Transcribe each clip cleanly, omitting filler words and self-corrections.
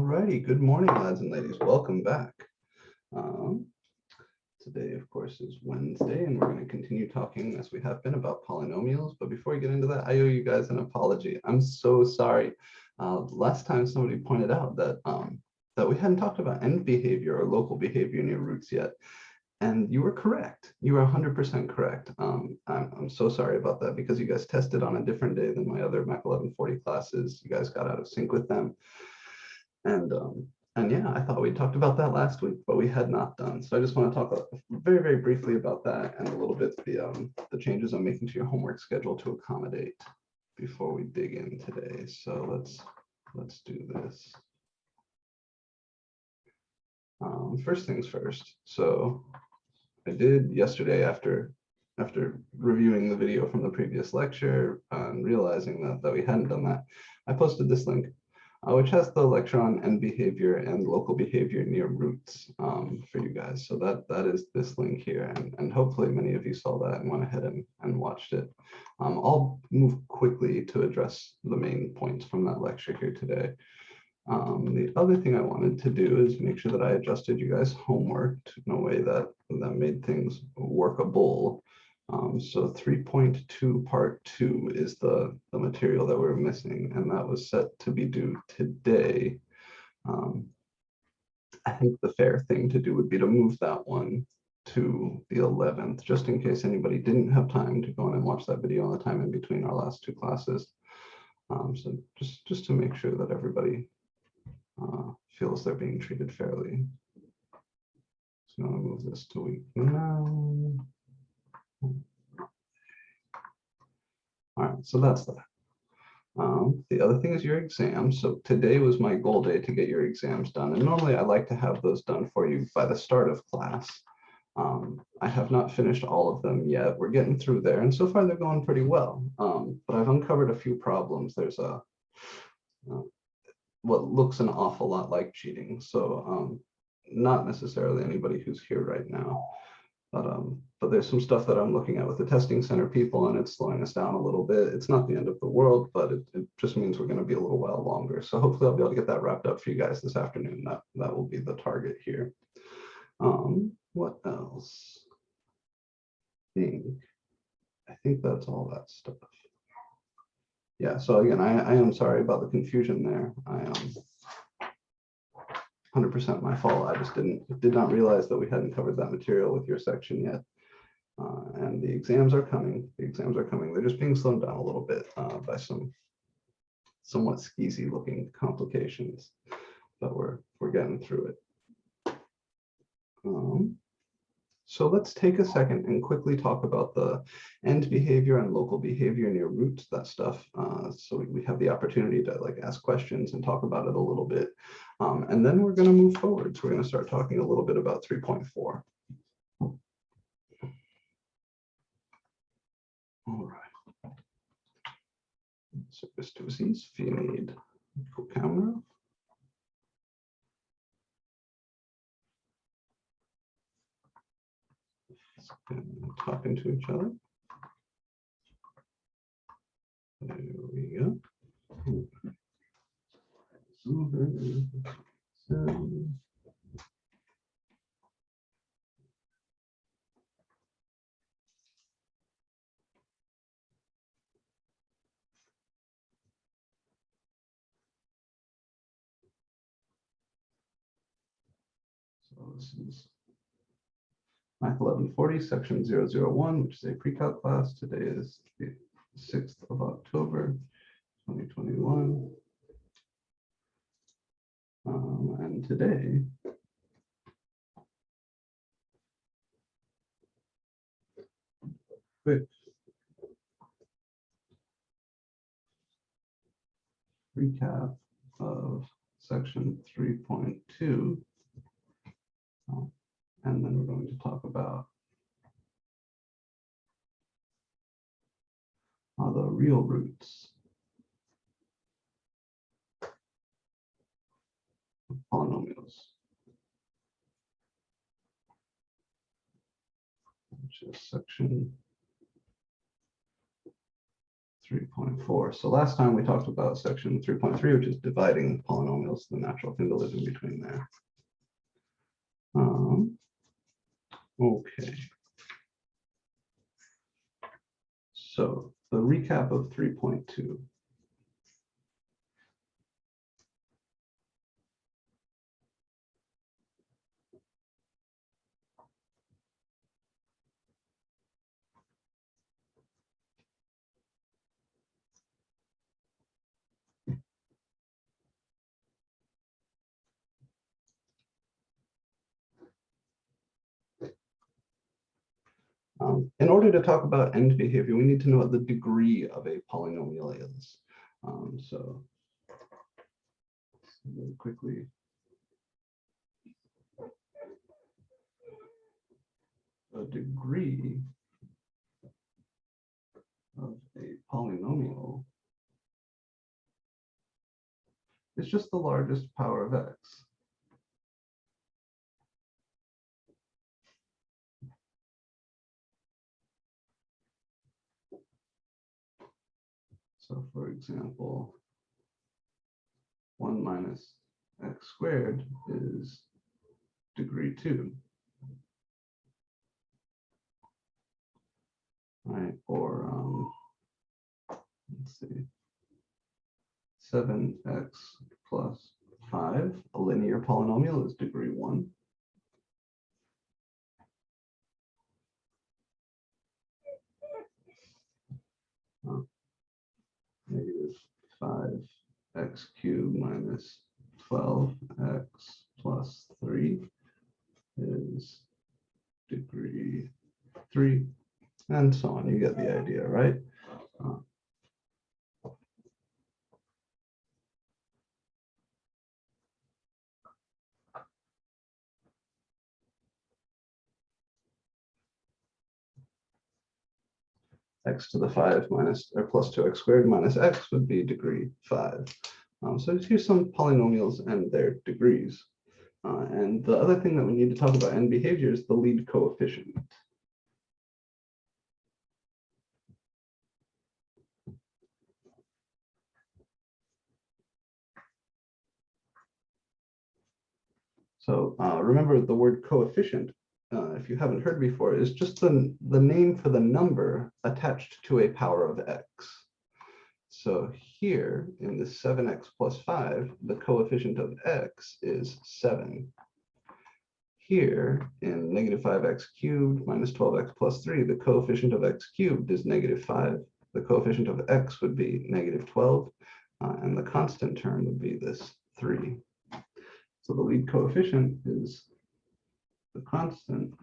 Alrighty, good morning, lads and ladies. Welcome back. Today, of course, is Wednesday, and we're going to continue talking, as we have been, about polynomials. But before we get into that, I owe you guys an apology. I'm so sorry. Last time somebody pointed out that that we hadn't talked about end behavior or local behavior near roots yet. And you were correct. You were 100% correct. I'm so sorry about that because you guys tested on a different day than my other MAC1140 classes. You guys got out of sync with them. And yeah, I thought we talked about that last week, but we had not done. So I just want to talk very, very briefly about that and a little bit the changes I'm making to your homework schedule to accommodate before we dig in today. So let's do this. First things first. So I did yesterday after reviewing the video from the previous lecture and realizing that we hadn't done that, I posted this link, which has the lecture on end behavior and local behavior near roots for you guys. So that is this link here, and hopefully many of you saw that and went ahead and watched it. I'll move quickly to address the main points from that lecture here today. The other thing I wanted to do is make sure that I adjusted you guys' homework in a way that made things workable. So 3.2 part 2 is the material that we're missing, and that was set to be due today. I think the fair thing to do would be to move that one to the 11th, just in case anybody didn't have time to go in and watch that video on the time in between our last two classes. So just to make sure that everybody feels they're being treated fairly. So I'm going to move this to week 9. All right, so that's that. The other thing is your exams. So today was my goal day to get your exams done. And normally I like to have those done for you by the start of class. I have not finished all of them yet. We're getting through there. And so far they're going pretty well. But I've uncovered a few problems. There's what looks an awful lot like cheating. So not necessarily anybody who's here right now. But there's some stuff that I'm looking at with the testing center people, and it's slowing us down a little bit. It's not the end of the world, but it just means we're going to be a little while longer. So hopefully I'll be able to get that wrapped up for you guys this afternoon. That will be the target here. What else? I think that's all that stuff. Yeah, so again, I am sorry about the confusion there. I am 100% my fault. I just did not realize that we hadn't covered that material with your section yet. And the exams are coming. The exams are coming. They're just being slowed down a little bit by some somewhat skeezy looking complications, but we're getting through it. So let's take a second and quickly talk about the end behavior and local behavior near roots, that stuff. So we have the opportunity to ask questions and talk about it a little bit. And then we're going to move forward. So we're going to start talking a little bit about 3.4. All right. So just do these if you need full camera. Talking to each other. There we go. So this is MAC1140, section 001, which is a pre-calc class. Today is the 6th of October, 2021. And today, quick recap of section 3.2. And then we're going to talk about the real roots of polynomials, which is section 3.4. So last time we talked about section 3.3, which is dividing polynomials, the natural thing to live in between there. Okay. So the recap of 3.2. In order to talk about end behavior, we need to know what the degree of a polynomial is. So really quickly, the degree of a polynomial is just the largest power of x. So for example, 1 minus x squared is degree 2. Right, or let's see, 7x plus 5, a linear polynomial, is degree 1. Negative 5x cubed minus 12x plus 3 is degree 3, and so on. You get the idea, right? X to the 5 minus or plus 2x squared minus x would be degree 5. So here's some polynomials and their degrees. And the other thing that we need to talk about in behavior is the lead coefficient. So remember, the word coefficient, if you haven't heard before, is just the name for the number attached to a power of x. So here in the 7x plus 5, the coefficient of x is 7. Here in negative 5x cubed minus 12x plus 3, the coefficient of x cubed is negative 5. The coefficient of x would be negative 12, and the constant term would be this 3. So the lead coefficient is the constant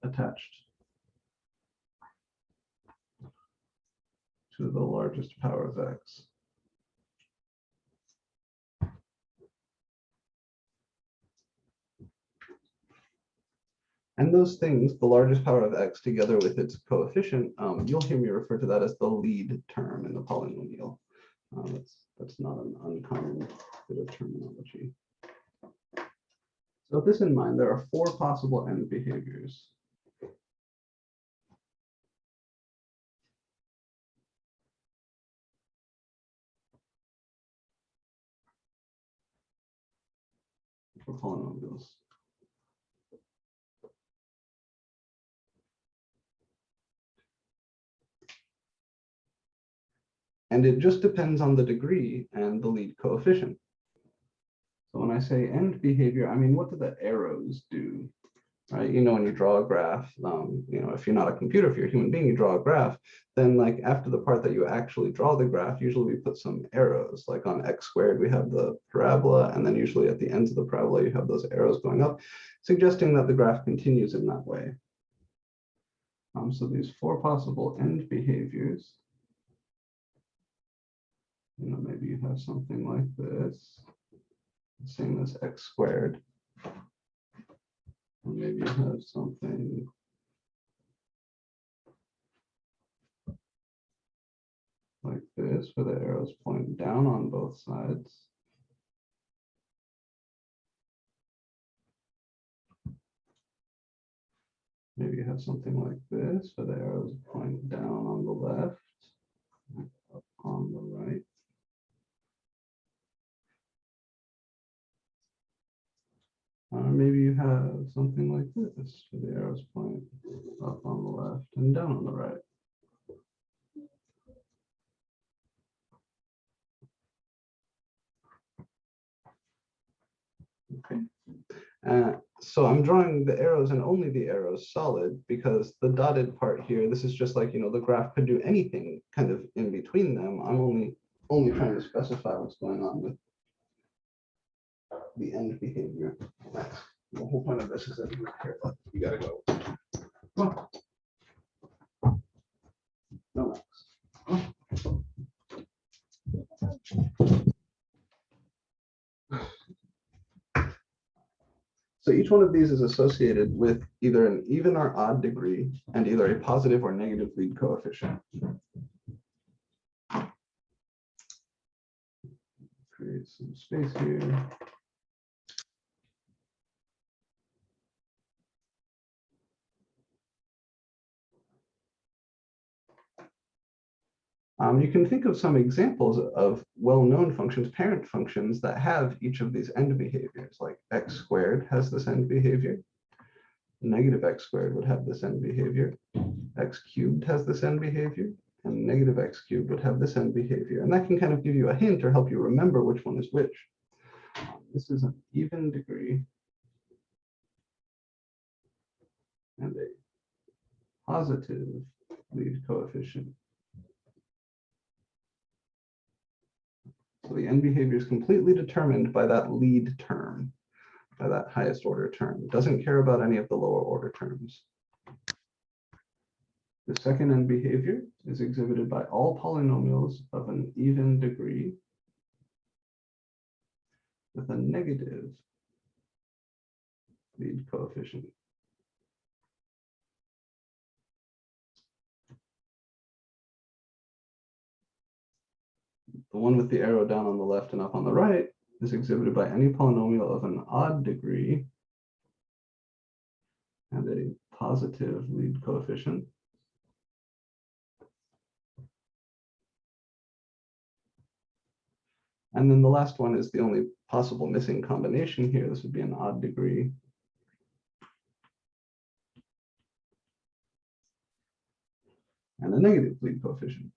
attached to the largest power of x. And those things, the largest power of x together with its coefficient, you'll hear me refer to that as the lead term in the polynomial. That's not an uncommon bit of terminology. So with this in mind, there are 4 possible end behaviors. For polynomials. And it just depends on the degree and the lead coefficient. So when I say end behavior, I mean, what do the arrows do? Right? You know, when you draw a graph, you know, if you're not a computer, if you're a human being, you draw a graph, then like after the part that you actually draw the graph, usually we put some arrows, like on x squared, we have the parabola, and then usually at the ends of the parabola, you have those arrows going up, suggesting that the graph continues in that way. So these 4 possible end behaviors, you know, maybe you have something like this, same as x squared. Or maybe you have something like this, where the arrows point down on both sides. maybe you have something like this, where the arrows point down on the left, up on the right. Or maybe you have something like this, where the arrows point up on the left and down on the right. Okay. So I'm drawing the arrows and only the arrows solid, because the dotted part here, this is just like, the graph could do anything kind of in between them. I'm only trying to specify what's going on with the end behavior. The whole point of this is that you care, but you gotta go. Oh. No. Oh. So each one of these is associated with either an even or odd degree and either a positive or negative lead coefficient. Create some space here. You can think of some examples of well-known functions, parent functions, that have each of these end behaviors, like x squared has this end behavior, negative x squared would have this end behavior, x cubed has this end behavior, and negative x cubed would have this end behavior. And that can kind of give you a hint or help you remember which one is which. This is an even degree and a positive lead coefficient. So the end behavior is completely determined by that lead term, by that highest order term. It doesn't care about any of the lower order terms. The second end behavior is exhibited by all polynomials of an even degree with a negative lead coefficient. The one with the arrow down on the left and up on the right is exhibited by any polynomial of an odd degree and a positive lead coefficient. And then the last one is the only possible missing combination here. This would be an odd degree and a negative lead coefficient.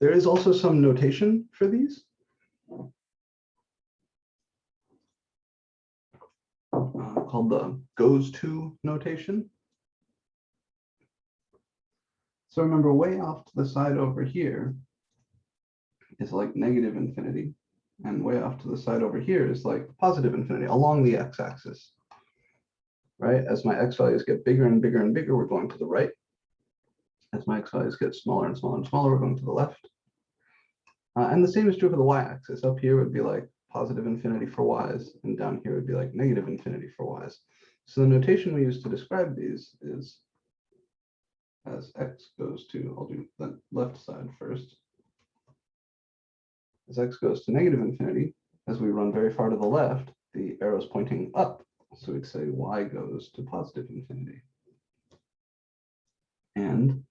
There is also some notation for these. Called the goes to notation. So remember, way off to the side over here is like negative infinity, and way off to the side over here is like positive infinity along the x-axis, right? As my x values get bigger and bigger and bigger, we're going to the right. As my x values get smaller and smaller and smaller, we're going to the left. And the same is true for the y-axis. Up here would be like positive infinity for y's, and down here would be like negative infinity for y's. So the notation we use to describe these is as x goes to, I'll do the left side first. As x goes to negative infinity, as we run very far to the left, the arrow's pointing up. So we'd say y goes to positive infinity. And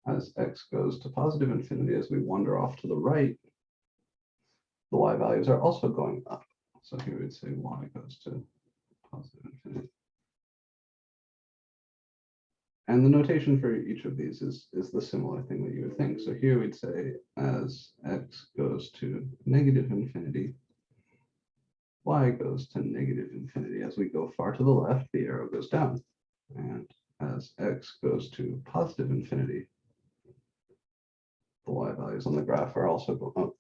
as x goes to positive infinity, as we wander off to the right, the y values are also going up. So here we'd say y goes to positive infinity. And the notation for each of these is the similar thing that you would think. So here we'd say as x goes to negative infinity, y goes to negative infinity. As we go far to the left, the arrow goes down. And as x goes to positive infinity, the y values on the graph are also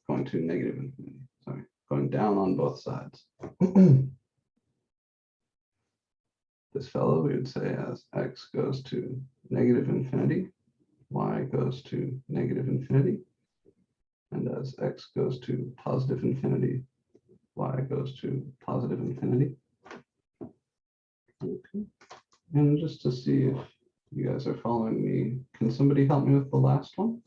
going to negative infinity. Sorry, going down on both sides. This fellow, we would say as x goes to negative infinity, y goes to negative infinity. And as x goes to positive infinity, y goes to positive infinity. Okay. And just to see if you guys are following me, can somebody help me with the last one?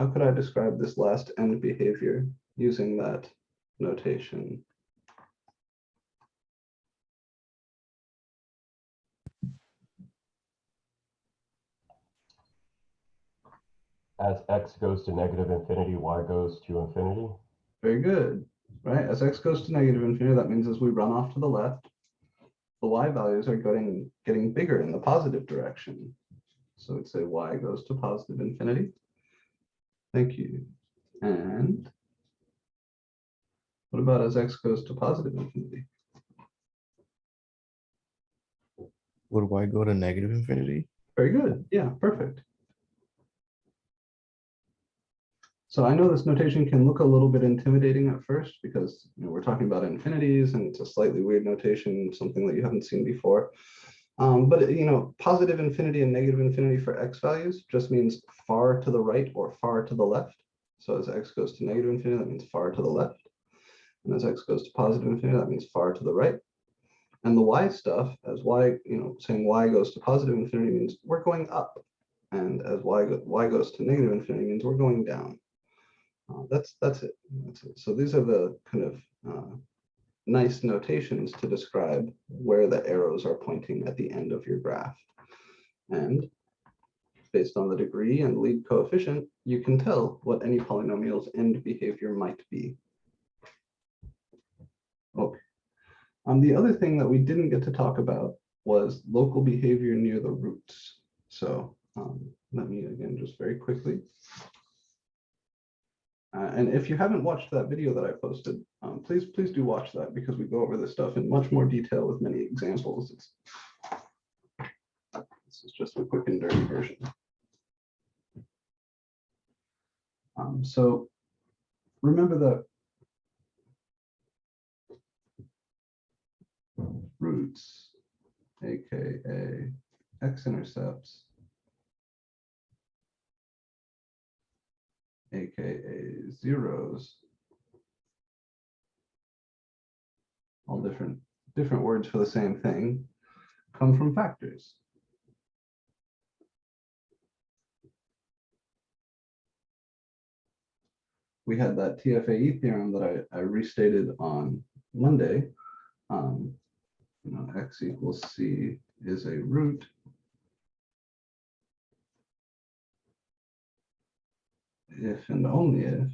how could I describe this last end behavior using that notation? As x goes to negative infinity, y goes to infinity. Very good, right? As x goes to negative infinity, that means as we run off to the left, the y values are getting bigger in the positive direction. So we'd say y goes to positive infinity. Thank you. And what about as x goes to positive infinity? Would y go to negative infinity? Very good. Yeah, perfect. So I know this notation can look a little bit intimidating at first because we're talking about infinities and it's a slightly weird notation, something that you haven't seen before. But positive infinity and negative infinity for x values just means far to the right or far to the left. So as x goes to negative infinity, that means far to the left. And as x goes to positive infinity, that means far to the right. And the y stuff, as y, saying y goes to positive infinity means we're going up. And as y goes to negative infinity means we're going down. That's it. So these are the kind of nice notations to describe where the arrows are pointing at the end of your graph. And based on the degree and lead coefficient, you can tell what any polynomial's end behavior might be. Okay. The other thing that we didn't get to talk about was local behavior near the roots. So let me again just very quickly. And if you haven't watched that video that I posted, please do watch that because we go over this stuff in much more detail with many examples. This is just a quick and dirty version. So remember that roots, aka x-intercepts, aka zeros, all different words for the same thing, come from factors. We had that TFAE theorem that I restated on Monday. X equals c is a root if and only if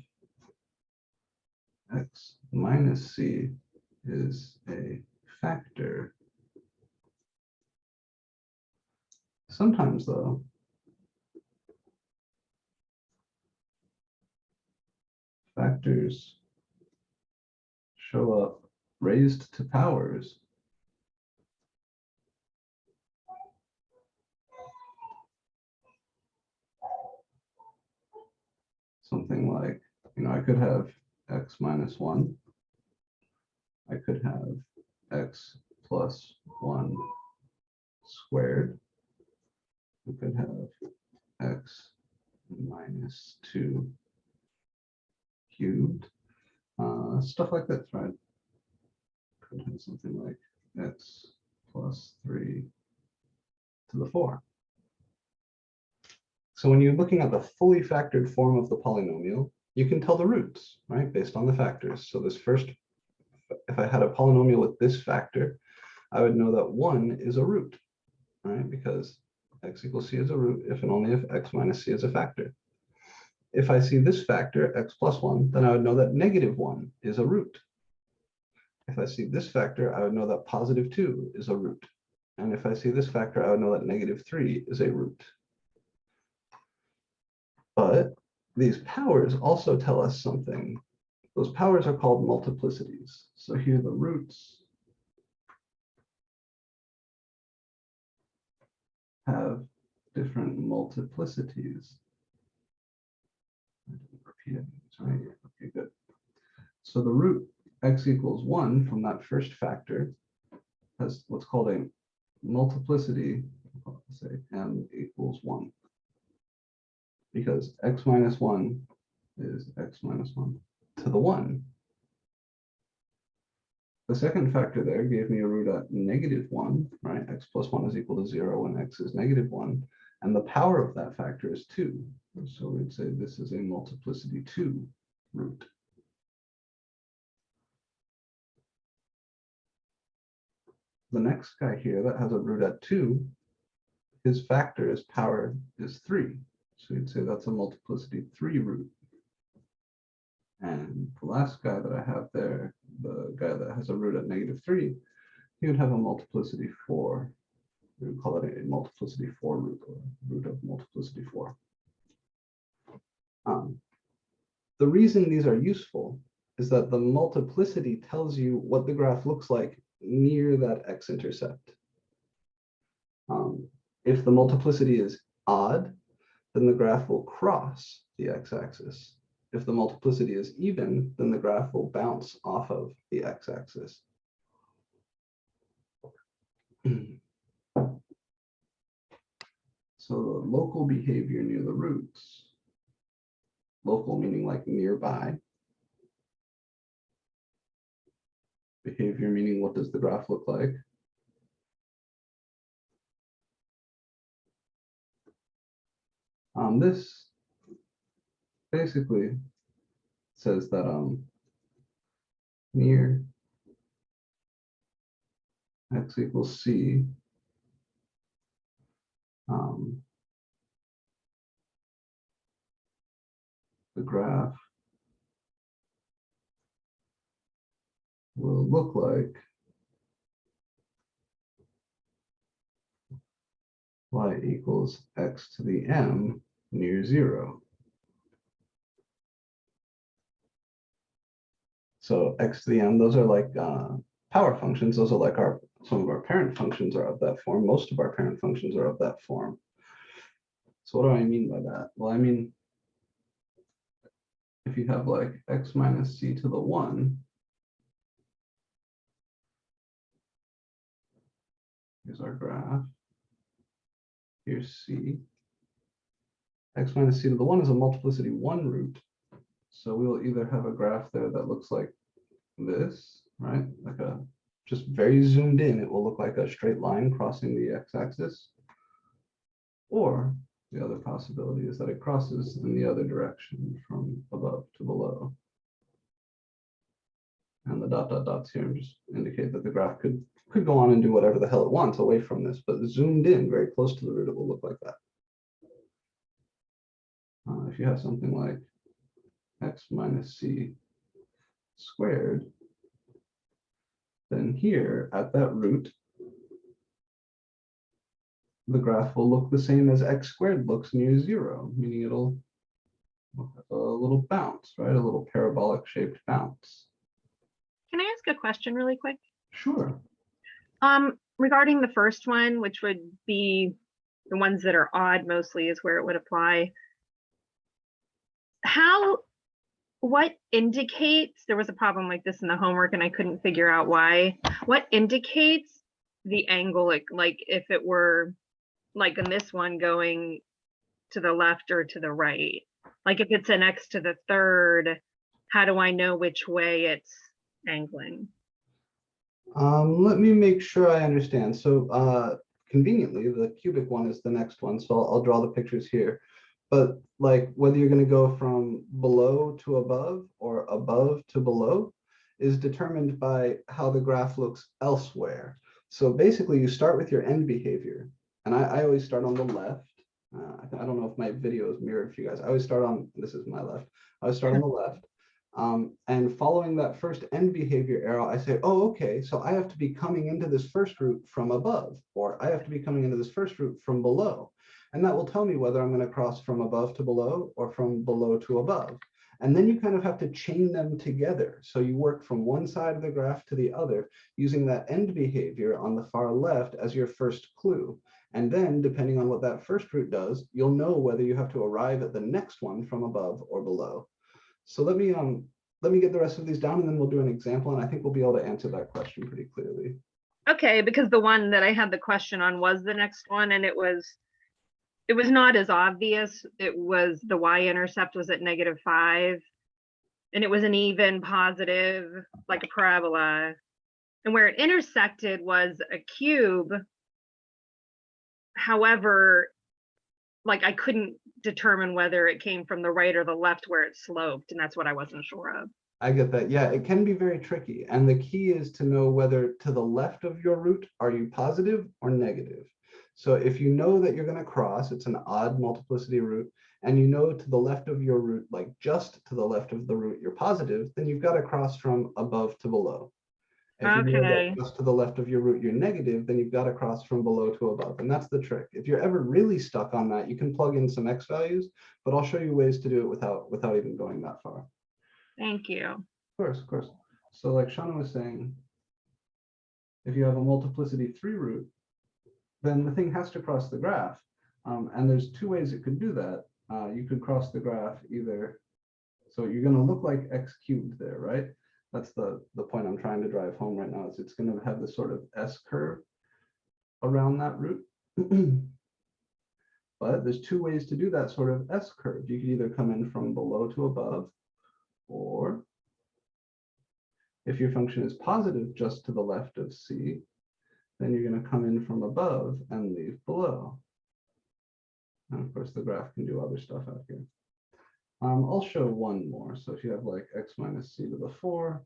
x minus c is a factor. Sometimes, though, factors show up raised to powers. Something like, I could have x minus 1. I could have x plus 1 squared. We could have x minus 2 cubed. Stuff like this, right? Could have something like x plus 3 to the 4. So when you're looking at the fully factored form of the polynomial, you can tell the roots, right, based on the factors. So this first, if I had a polynomial with this factor, I would know that 1 is a root, right, because x equals c is a root if and only if x minus c is a factor. If I see this factor, x plus 1, then I would know that negative 1 is a root. If I see this factor, I would know that positive 2 is a root. And if I see this factor, I would know that negative 3 is a root. But these powers also tell us something. Those powers are called multiplicities. So here the roots have different multiplicities. I didn't repeat it, right? Okay, good. So the root x equals 1 from that first factor has what's called a multiplicity, let's say m equals 1. Because x minus 1 is x minus 1 to the 1. The second factor there gave me a root at negative 1, right? X plus 1 is equal to 0 when x is negative 1. And the power of that factor is 2. So we'd say this is a multiplicity 2 root. The next guy here that has a root at 2, his factor, his power is 3. So you'd say that's a multiplicity 3 root. And the last guy that I have there, the guy that has a root at -3, he would have a multiplicity 4. We would call it a multiplicity 4 root, or root of multiplicity 4. The reason these are useful is that the multiplicity tells you what the graph looks like near that x-intercept. If the multiplicity is odd, then the graph will cross the x-axis. If the multiplicity is even, then the graph will bounce off of the x-axis. So the local behavior near the roots, local meaning like nearby, behavior meaning what does the graph look like? This basically says that near x equals c, the graph will look like y equals x to the m near 0. So x to the m, those are like power functions. Those are like some of our parent functions are of that form. Most of our parent functions are of that form. So what do I mean by that? Well, I mean, if you have like x minus c to the 1, here's our graph. Here's c. X minus c to the 1 is a multiplicity 1 root. So we'll either have a graph there that looks like this, right? Like a just very zoomed in, it will look like a straight line crossing the x-axis. Or the other possibility is that it crosses in the other direction from above to below. And the dot dot dots here just indicate that the graph could go on and do whatever the hell it wants away from this, but zoomed in very close to the root, it will look like that. If you have something like x minus c squared, then here at that root, the graph will look the same as x squared looks near 0, meaning it'll look like a little bounce, right? A little parabolic shaped bounce. Can I ask a question really quick? Sure. Regarding the first one, which would be the ones that are odd mostly is where it would apply. What indicates, there was a problem like this in the homework and I couldn't figure out why. What indicates the angle, like if it were like in this one going to the left or to the right? Like if it's an x to the third, how do I know which way it's angling? Let me make sure I understand. So conveniently, the cubic one is the next one. So I'll draw the pictures here. But like whether you're going to go from below to above or above to below is determined by how the graph looks elsewhere. So basically you start with your end behavior. And I always start on the left. I don't know if my video is mirrored for you guys. I always start on, this is my left. I always start on the left. And following that first end behavior arrow, I say, oh, okay, so I have to be coming into this first root from above, or I have to be coming into this first root from below. And that will tell me whether I'm going to cross from above to below or from below to above. And then you kind of have to chain them together. So you work from one side of the graph to the other using that end behavior on the far left as your first clue. And then depending on what that first root does, you'll know whether you have to arrive at the next one from above or below. So let me get the rest of these down and then we'll do an example. And I think we'll be able to answer that question pretty clearly. Okay, because the one that I had the question on was the next one and it was not as obvious. It was the y-intercept was at -5 and it was an even positive, like a parabola. And where it intersected was a cube. However, like I couldn't determine whether it came from the right or the left where it sloped, and that's what I wasn't sure of. I get that. Yeah, it can be very tricky. And the key is to know whether to the left of your root, are you positive or negative? So if you know that you're going to cross, it's an odd multiplicity root, and you know to the left of your root, like just to the left of the root, you're positive, then you've got to cross from above to below. If you know Okay. that just to the left of your root, you're negative, then you've got to cross from below to above. And that's the trick. If you're ever really stuck on that, you can plug in some x values, but I'll show you ways to do it without even going that far. Thank you. Of course, of course. So like Shauna was saying, if you have a multiplicity 3 root, then the thing has to cross the graph. And there's two ways it could do that. You could cross the graph either, so you're going to look like x cubed there, right? That's the point I'm trying to drive home right now, is it's going to have this sort of S curve around that root. But there's two ways to do that sort of S curve. You could either come in from below to above, or if your function is positive just to the left of C, then you're going to come in from above and leave below. And of course, the graph can do other stuff out here. I'll show one more. So if you have like x minus c to the 4,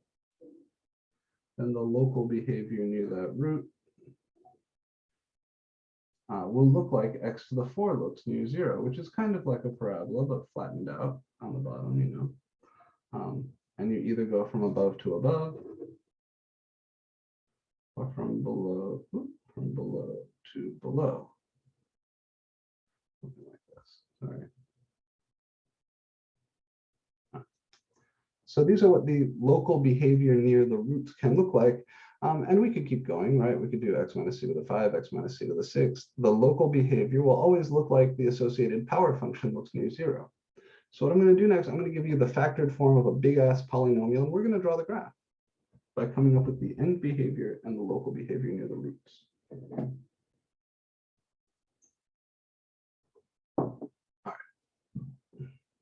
then the local behavior near that root will look like x to the 4 looks near 0, which is kind of like a parabola, but flattened out on the bottom, you know. And you either go from above to above, or from below to below. Something like this. Sorry. So these are what the local behavior near the roots can look like. And we could keep going, right? We could do x minus c to the 5, x minus c to the 6. The local behavior will always look like the associated power function looks near 0. So what I'm going to do next, I'm going to give you the factored form of a big ass polynomial, and we're going to draw the graph by coming up with the end behavior and the local behavior near the roots. All right,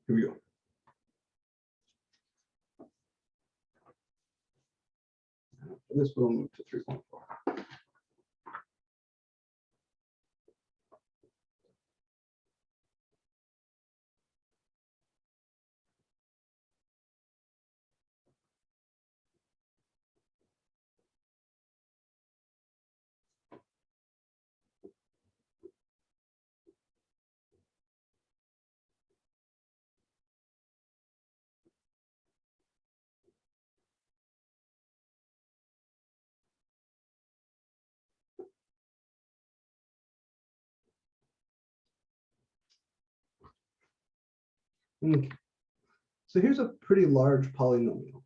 here we go. For this, we'll move to 3.4. Okay. So here's a pretty large polynomial.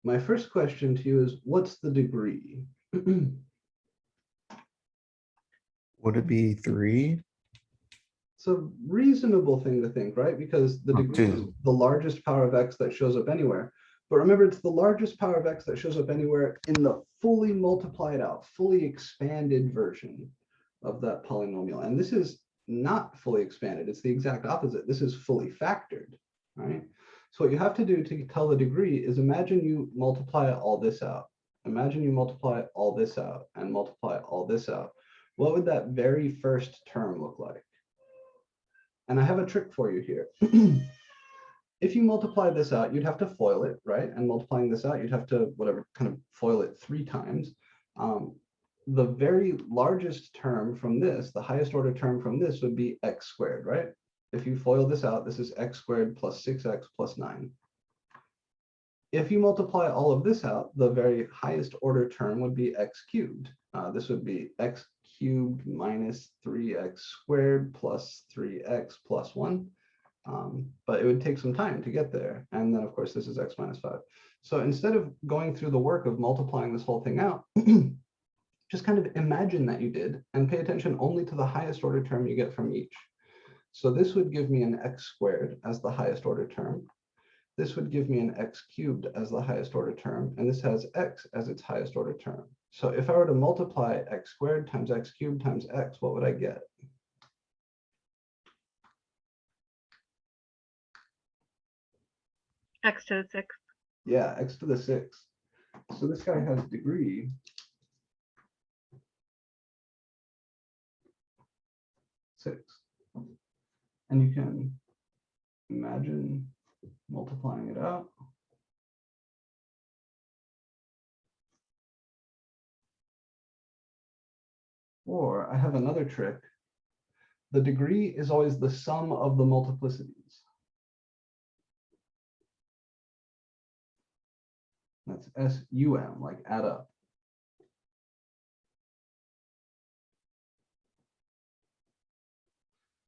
My first question to you is, what's the degree? Would it be 3? It's a reasonable thing to think, right? Because the degree is the largest power of x that shows up anywhere. But remember, it's the largest power of x that shows up anywhere in the fully multiplied out, fully expanded version of that polynomial. And this is not fully expanded. It's the exact opposite. This is fully factored, right? So what you have to do to tell the degree is imagine you multiply all this out. Imagine you multiply all this out and multiply all this out. What would that very first term look like? And I have a trick for you here. If you multiply this out, you'd have to FOIL it, right? And multiplying this out, you'd have to whatever kind of FOIL it 3 times. The very largest term from this, the highest order term from this would be x squared, right? If you FOIL this out, this is x squared plus 6x plus 9. If you multiply all of this out, the very highest order term would be x cubed. This would be x cubed minus 3x squared plus 3x plus 1. But it would take some time to get there. And then, of course, this is x minus 5. So instead of going through the work of multiplying this whole thing out, just kind of imagine that you did and pay attention only to the highest order term you get from each. So this would give me an x squared as the highest order term. This would give me an x cubed as the highest order term, and this has x as its highest order term. So if I were to multiply x squared times x cubed times x, what would I get? X to the 6. Yeah, x to the 6. So this guy has degree 6. And you can imagine multiplying it out. Or I have another trick. The degree is always the sum of the multiplicities. That's SUM, like add up.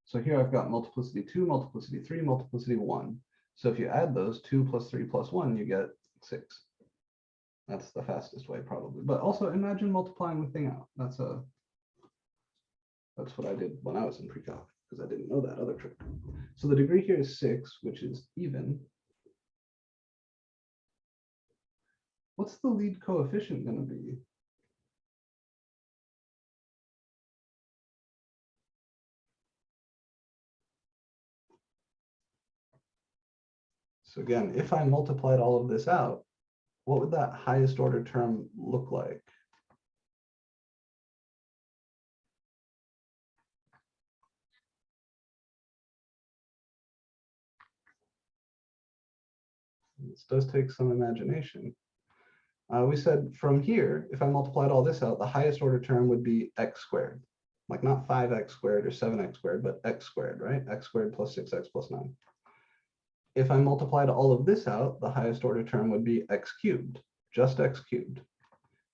So here I've got multiplicity 2, multiplicity 3, multiplicity 1. So if you add those 2 plus 3 plus 1, you get 6. That's the fastest way probably. But also imagine multiplying the thing out. That's what I did when I was in pre-calc, because I didn't know that other trick. So the degree here is 6, which is even. What's the lead coefficient going to be? So again, if I multiplied all of this out, what would that highest order term look like? This does take some imagination. We said from here, if I multiplied all this out, the highest order term would be x squared. Like not 5x squared or 7x squared, but x squared, right? X squared plus 6x plus 9. If I multiplied all of this out, the highest order term would be x cubed, just x cubed.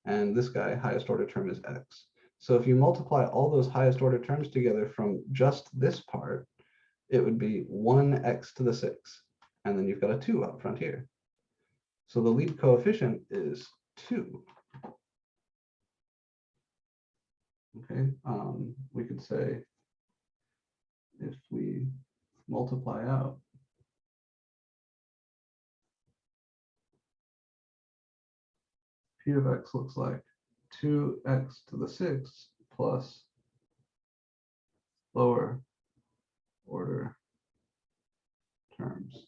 And this guy, highest order term is x. So if you multiply all those highest order terms together from just this part, it would be 1x to the 6. And then you've got a 2 up front here. So the lead coefficient is 2. Okay, we could say if we multiply out P of x looks like 2x to the 6 plus lower order terms.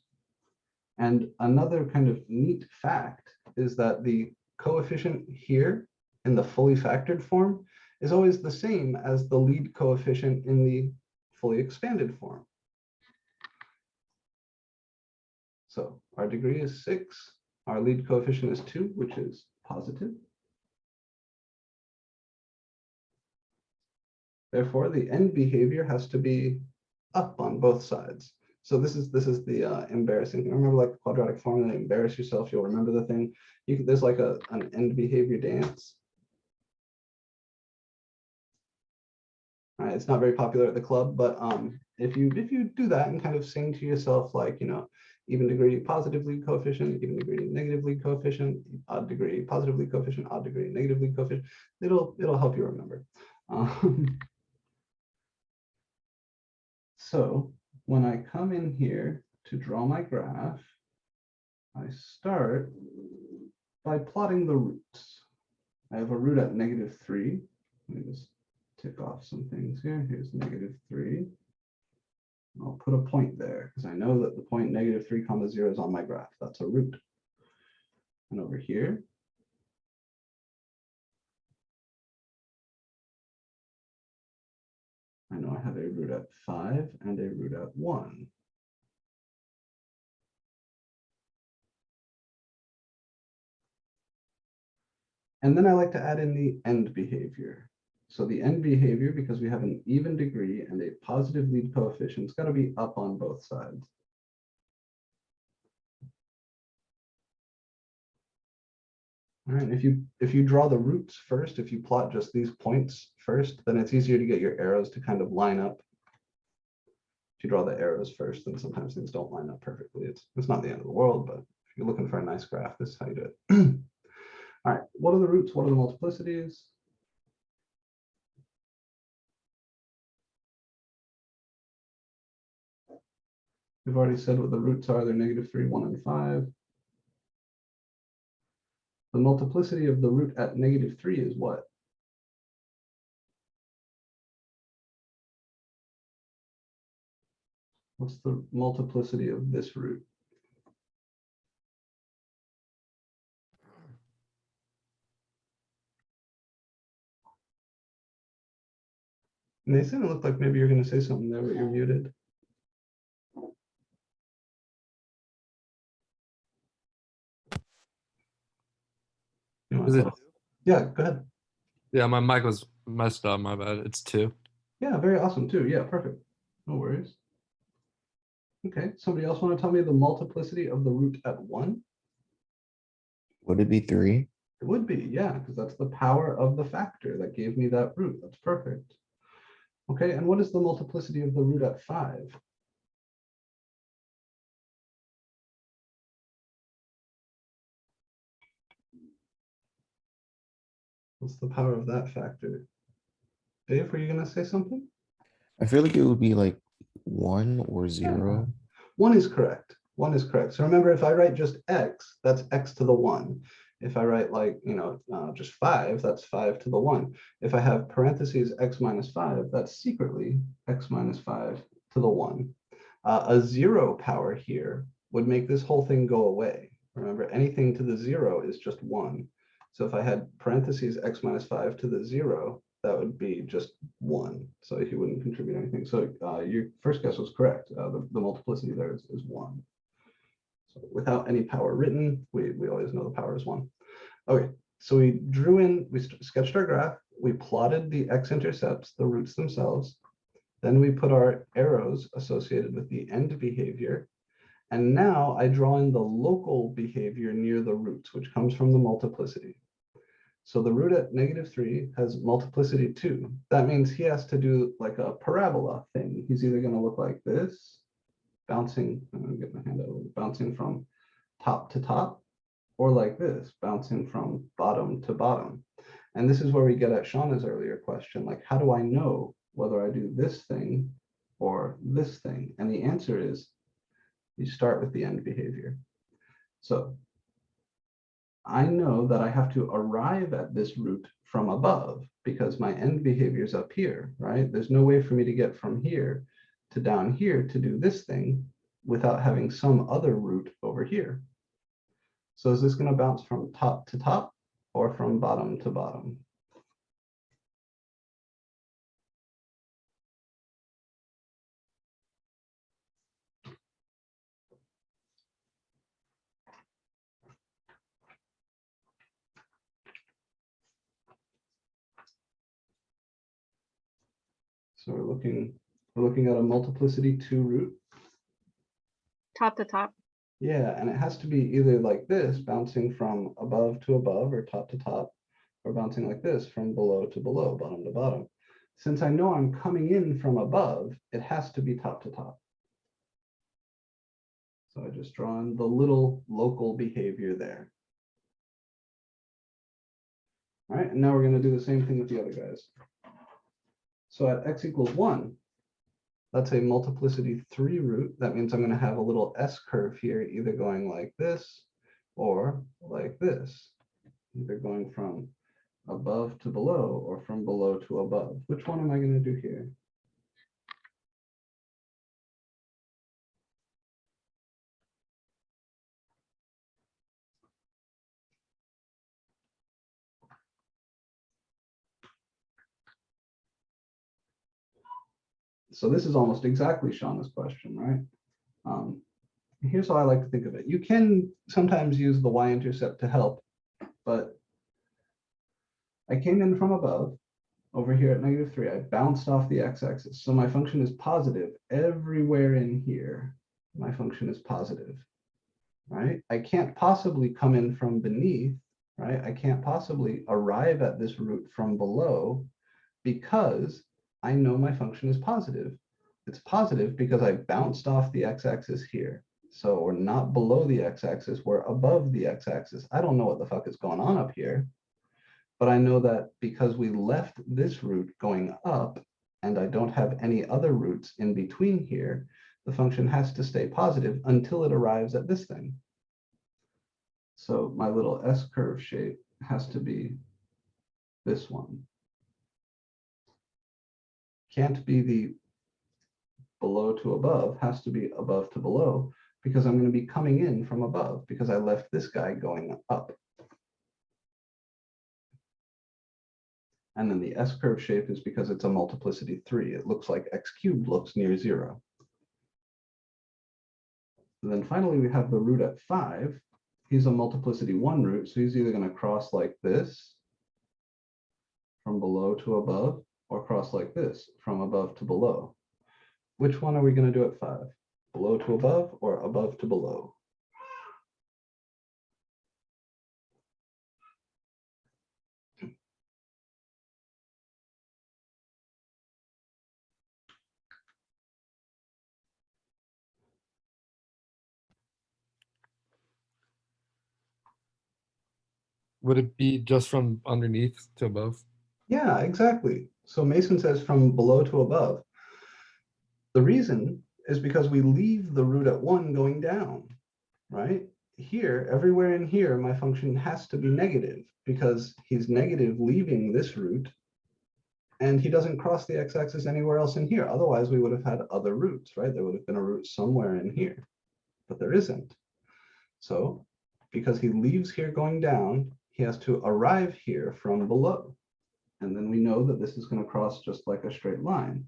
And another kind of neat fact is that the coefficient here in the fully factored form is always the same as the lead coefficient in the fully expanded form. So our degree is 6, our lead coefficient is 2, which is positive. Therefore, the end behavior has to be up on both sides. So this is the embarrassing thing. Remember, like the quadratic formula, embarrass yourself, you'll remember the thing. There's like an end behavior dance. All right, it's not very popular at the club, but if you do that and kind of sing to yourself, like, you know, even degree positive lead coefficient, even degree negative lead coefficient, odd degree positive lead coefficient, odd degree negative lead coefficient, it'll help you remember. So when I come in here to draw my graph, I start by plotting the roots. I have a root at -3. Let me just tick off some things here. Here's -3. I'll put a point there because I know that the point -3, 0 is on my graph. That's a root. And over here, I know I have a root at 5 and a root at 1. And then I like to add in the end behavior. So the end behavior, because we have an even degree and a positive lead coefficient, it's got to be up on both sides. All right, if you draw the roots first, if you plot just these points first, then it's easier to get your arrows to kind of line up. If you draw the arrows first, then sometimes things don't line up perfectly. It's not the end of the world, but if you're looking for a nice graph, this is how you do it. All right, what are the roots? What are the multiplicities? We've already said what the roots are. They're -3, 1, and 5. The multiplicity of the root at -3 is what? What's the multiplicity of this root? Nathan, it looked like maybe you're going to say something there, but you're muted. You want Is to it? tell us? Yeah, go ahead. Yeah, my mic was messed up. My bad. It's 2. Yeah, very awesome too. Yeah, perfect. No worries. Okay, somebody else want to tell me the multiplicity of the root at 1? Would it be 3? It would be, yeah, because that's the power of the factor that gave me that root. That's perfect. Okay, and what is the multiplicity of the root at 5? What's the power of that factor? Dave, were you going to say something? I feel like it would be like 1 or 0. 1 is correct. 1 is correct. So remember, if I write just x, that's x to the 1. If I write like, just 5, that's 5 to the 1. If I have parentheses x minus 5, that's secretly x minus 5 to the 1. A 0 power here would make this whole thing go away. Remember, anything to the 0 is just 1. So if I had parentheses x minus 5 to the 0, that would be just 1. So he wouldn't contribute anything. So your first guess was correct. The multiplicity there is 1. So without any power written, we always know the power is 1. Okay, so we sketched our graph. We plotted the x-intercepts, the roots themselves. Then we put our arrows associated with the end behavior. And now I draw in the local behavior near the roots, which comes from the multiplicity. So the root at -3 has multiplicity 2. That means he has to do like a parabola thing. He's either going to look like this, bouncing, I'm going to get my hand out, bouncing from top to top, or like this, bouncing from bottom to bottom. And this is where we get at Shauna's earlier question, like, how do I know whether I do this thing or this thing? And the answer is, you start with the end behavior. So I know that I have to arrive at this root from above because my end behavior is up here, right? There's no way for me to get from here to down here to do this thing without having some other root over here. So is this going to bounce from top to top or from bottom to bottom? So we're looking at a multiplicity 2 root. Top to top. Yeah, and it has to be either like this, bouncing from above to above or top to top, or bouncing like this from below to below, bottom to bottom. Since I know I'm coming in from above, it has to be top to top. So I just draw in the little local behavior there. All right, and now we're going to do the same thing with the other guys. So at x equals 1, that's a multiplicity 3 root. That means I'm going to have a little S curve here, either going like this or like this, either going from above to below or from below to above. Which one am I going to do here? So this is almost exactly Shauna's question, right? Here's how I like to think of it. You can sometimes use the y-intercept to help, but I came in from above over here at -3. I bounced off the x-axis. So my function is positive everywhere in here. My function is positive, right? I can't possibly come in from beneath, right? I can't possibly arrive at this root from below because I know my function is positive. It's positive because I bounced off the x-axis here. So we're not below the x-axis, we're above the x-axis. I don't know what the fuck is going on up here, but I know that because we left this root going up and I don't have any other roots in between here, the function has to stay positive until it arrives at this thing. So my little S curve shape has to be this one. Can't be the below to above, has to be above to below, because I'm going to be coming in from above because I left this guy going up. And then the S-curve shape is because it's a multiplicity 3. It looks like x cubed looks near 0. And then finally, we have the root at 5. He's a multiplicity 1 root, so he's either going to cross like this from below to above, or cross like this from above to below. Which one are we going to do at 5? Below to above or above to below? Would it be just from underneath to above? Yeah, exactly. So Mason says from below to above. The reason is because we leave the root at 1 going down, right? Here, everywhere in here, my function has to be negative because he's negative leaving this root, and he doesn't cross the x-axis anywhere else in here. Otherwise, we would have had other roots, right? There would have been a root somewhere in here, but there isn't. So because he leaves here going down, he has to arrive here from below. And then we know that this is going to cross just like a straight line.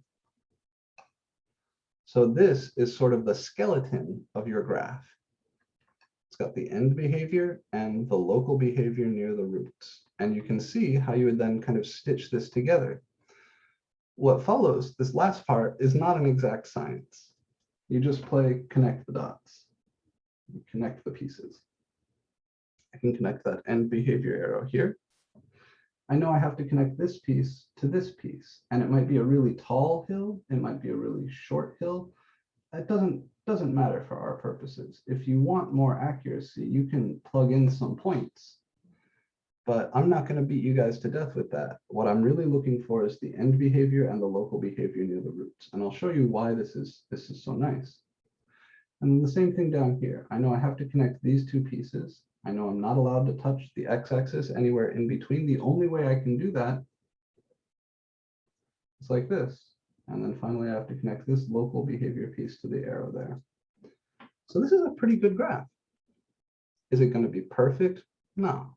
So this is sort of the skeleton of your graph. It's got the end behavior and the local behavior near the roots. And you can see how you would then kind of stitch this together. What follows, this last part, is not an exact science. You just play connect the dots. You connect the pieces. I can connect that end behavior arrow here. I know I have to connect this piece to this piece, and it might be a really tall hill, it might be a really short hill. It doesn't matter for our purposes. If you want more accuracy, you can plug in some points, but I'm not going to beat you guys to death with that. What I'm really looking for is the end behavior and the local behavior near the roots, and I'll show you why this is so nice. And the same thing down here. I know I have to connect these two pieces. I know I'm not allowed to touch the x-axis anywhere in between. The only way I can do that is like this. And then finally, I have to connect this local behavior piece to the arrow there. So this is a pretty good graph. Is it going to be perfect? No.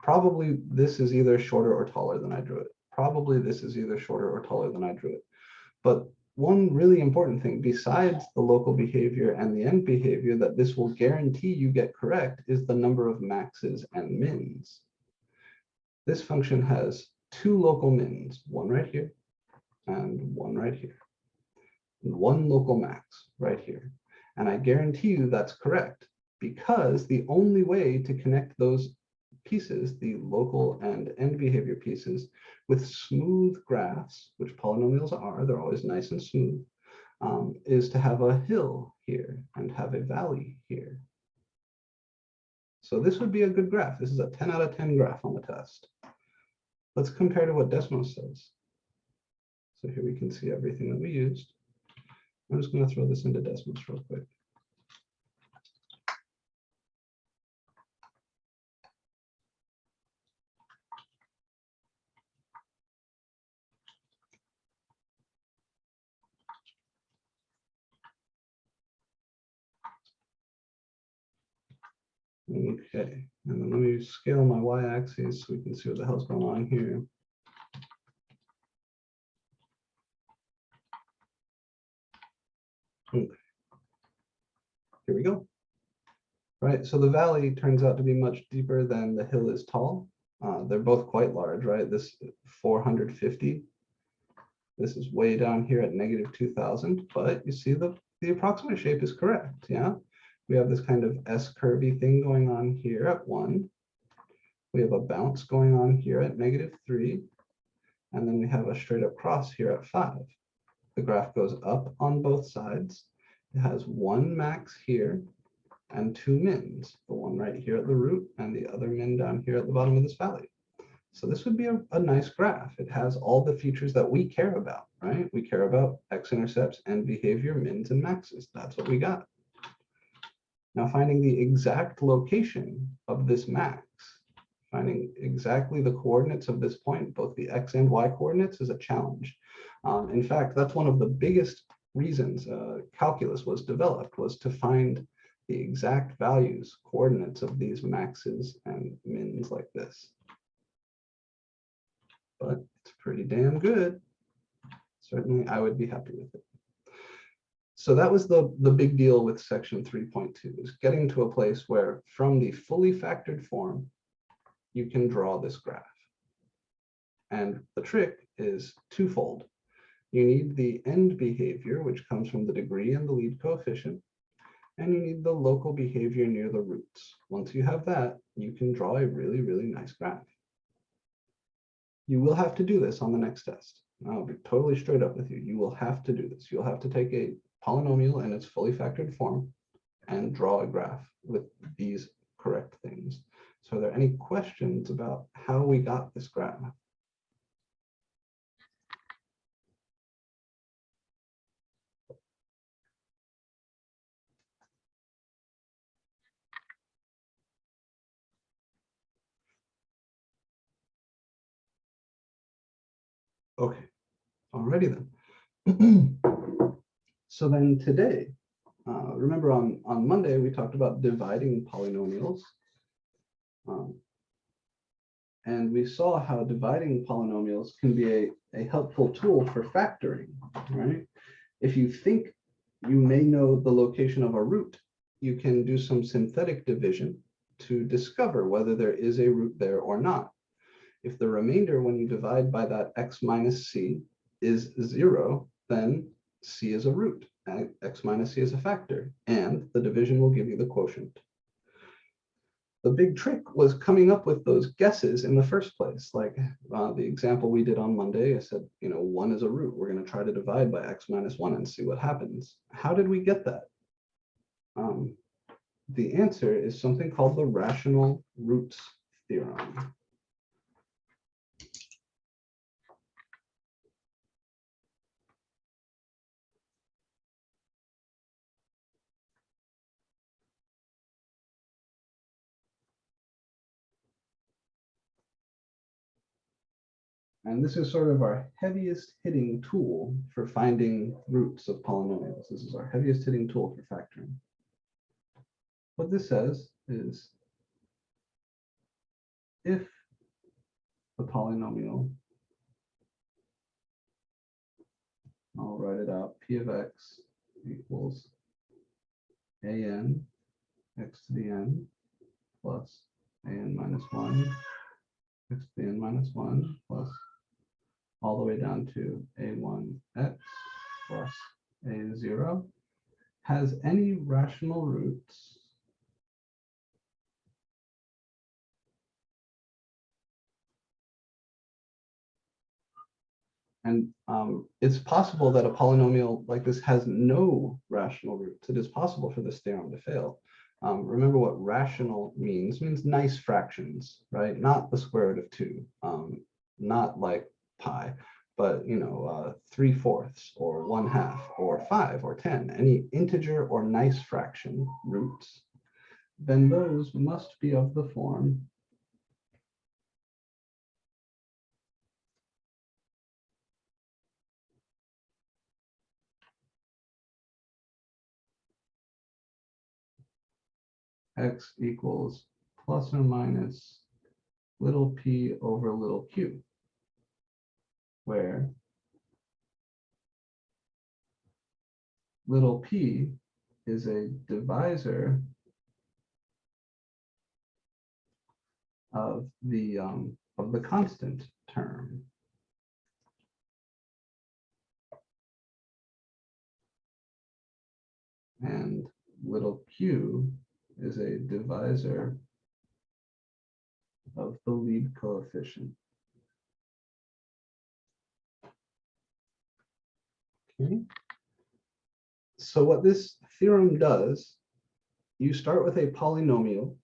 Probably this is either shorter or taller than I drew it. Probably this is either shorter or taller than I drew it. But one really important thing, besides the local behavior and the end behavior that this will guarantee you get correct, is the number of maxes and mins. This function has 2 local mins, one right here and one right here, and 1 local max right here. And I guarantee you that's correct, because the only way to connect those pieces, the local and end behavior pieces, with smooth graphs, which polynomials are, they're always nice and smooth, is to have a hill here and have a valley here. So this would be a good graph. This is a 10 out of 10 graph on the test. Let's compare to what Desmos says. So here we can see everything that we used. I'm just going to throw this into Desmos real quick. Okay, and then let me scale my y-axis so we can see what the hell's going on here. Okay. Here we go. Right, so the valley turns out to be much deeper than the hill is tall. They're both quite large, right? This 450. This is way down here at -2000, but you see the approximate shape is correct, yeah? We have this kind of S-curvy thing going on here at 1. We have a bounce going on here at -3. And then we have a straight up cross here at 5. The graph goes up on both sides. It has 1 max here and 2 mins, the one right here at the root and the other min down here at the bottom of this valley. So this would be a nice graph. It has all the features that we care about, right? We care about x-intercepts and behavior, mins and maxes. That's what we got. Now finding the exact location of this max, finding exactly the coordinates of this point, both the x and y coordinates, is a challenge. In fact, that's one of the biggest reasons calculus was developed, was to find the exact values, coordinates of these maxes and mins like this. But it's pretty damn good. Certainly, I would be happy with it. So that was the big deal with section 3.2, is getting to a place where from the fully factored form, you can draw this graph. And the trick is twofold. You need the end behavior, which comes from the degree and the lead coefficient, and you need the local behavior near the roots. Once you have that, you can draw a really, really nice graph. You will have to do this on the next test. I'll be totally straight up with you. You will have to do this. You'll have to take a polynomial in its fully factored form and draw a graph with these correct things. So are there any questions about how we got this graph? Okay, alrighty then. So then today, remember on Monday, we talked about dividing polynomials. And we saw how dividing polynomials can be a helpful tool for factoring, right? If you think you may know the location of a root, you can do some synthetic division to discover whether there is a root there or not. If the remainder, when you divide by that x minus c, is 0, then c is a root, and x minus c is a factor, and the division will give you the quotient. The big trick was coming up with those guesses in the first place. Like the example we did on Monday, I said, 1 is a root. We're going to try to divide by x minus 1 and see what happens. How did we get that? The answer is something called the Rational Roots Theorem. And this is sort of our heaviest hitting tool for finding roots of polynomials. This is our heaviest hitting tool for factoring. What this says is if the polynomial, I'll write it out, p of x equals an x to the n plus an minus 1 x to the n minus 1 plus all the way down to a1x plus a0 has any rational roots and it's possible that a polynomial like this has no rational roots. It is possible for this theorem to fail. Remember what rational means nice fractions, right? Not the square root of 2, not like pi, but 3/4 or 1/2 or 5 or 10, any integer or nice fraction roots, then those must be of the form x equals plus or minus little p over little q, where little p is a divisor of the constant term. And little q is a divisor of the lead coefficient. Okay. So what this theorem does, you start with a polynomial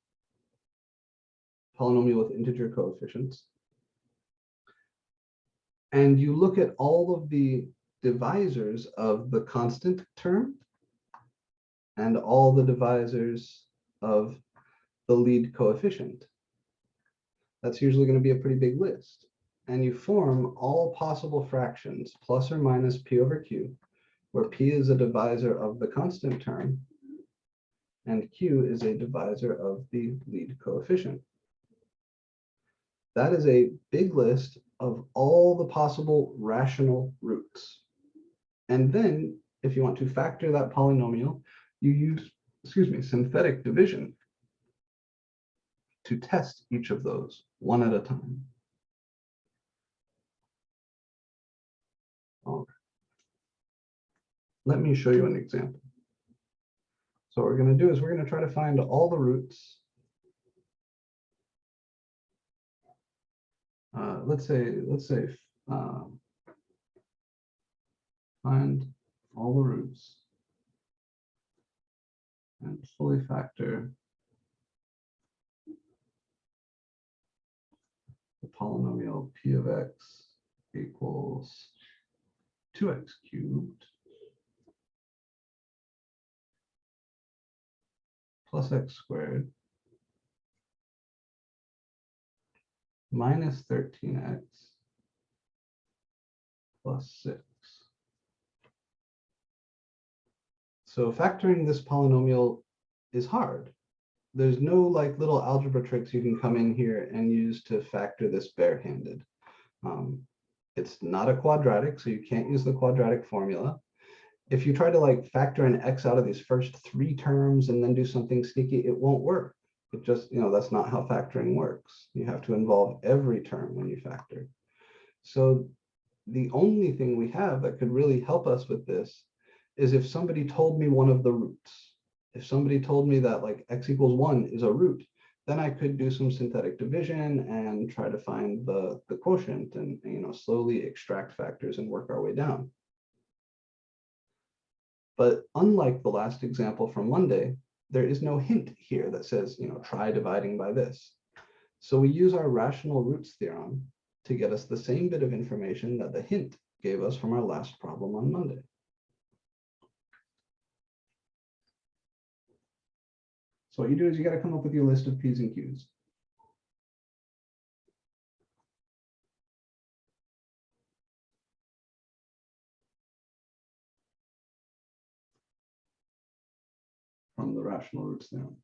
with integer coefficients, and you look at all of the divisors of the constant term and all the divisors of the lead coefficient. That's usually going to be a pretty big list. And you form all possible fractions, plus or minus p over q, where p is a divisor of the constant term, and q is a divisor of the lead coefficient. That is a big list of all the possible rational roots. And then if you want to factor that polynomial, you use, synthetic division to test each of those one at a time. All right. Let me show you an example. So what we're going to do is we're going to try to find all the roots. Let's say find all the roots and fully factor the polynomial p of x equals 2x cubed plus x squared minus 13x plus 6. So factoring this polynomial is hard. There's no like little algebra tricks you can come in here and use to factor this barehanded. It's not a quadratic, so you can't use the quadratic formula. If you try to like factor an x out of these first 3 terms and then do something sneaky, it won't work. It just, that's not how factoring works. You have to involve every term when you factor. So the only thing we have that could really help us with this is if somebody told me one of the roots. If somebody told me that like x equals 1 is a root, then I could do some synthetic division and try to find the quotient and slowly extract factors and work our way down. But unlike the last example from Monday, there is no hint here that says, try dividing by this. So we use our rational roots theorem to get us the same bit of information that the hint gave us from our last problem on Monday. So what you do is you got to come up with your list of P's and Q's. From the rational roots theorem.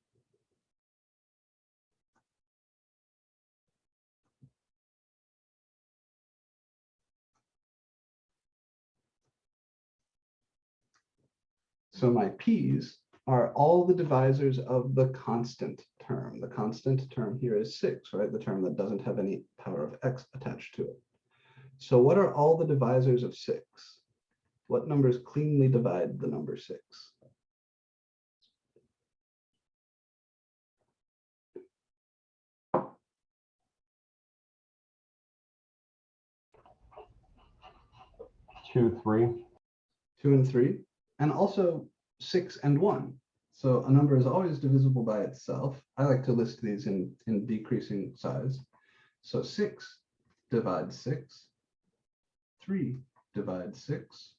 So my P's are all the divisors of the constant term. The constant term here is 6, right? The term that doesn't have any power of x attached to it. So what are all the divisors of 6? What numbers cleanly divide the number 6? Two, 3. 2 and 3, and also 6 and 1. So a number is always divisible by itself. I like to list these in decreasing size. So 6 divides 6, 3 divides 6,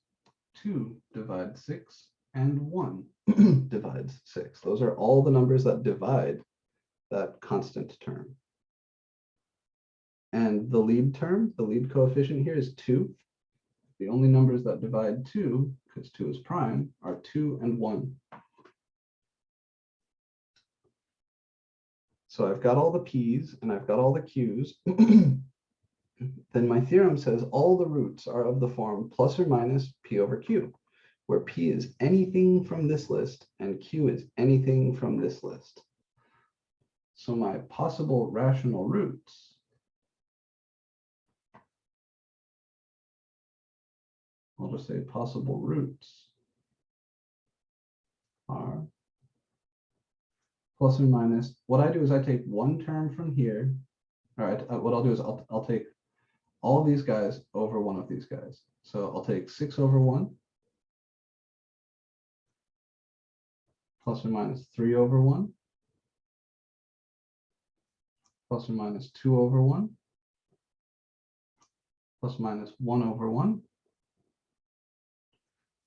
2 divides 6, and 1 divides 6. Those are all the numbers that divide that constant term. And the lead term, the lead coefficient here is 2. The only numbers that divide 2, because 2 is prime, are 2 and 1. So I've got all the P's and I've got all the Q's. Then my theorem says all the roots are of the form plus or minus P over Q, where P is anything from this list and Q is anything from this list. So my possible rational roots I'll just say possible roots are plus or minus. What I do is I take one term from here. All right, what I'll do is I'll take all these guys over one of these guys. So I'll take 6 over 1 plus or minus 3 over 1 plus or minus 2 over 1 plus or minus 1 over 1.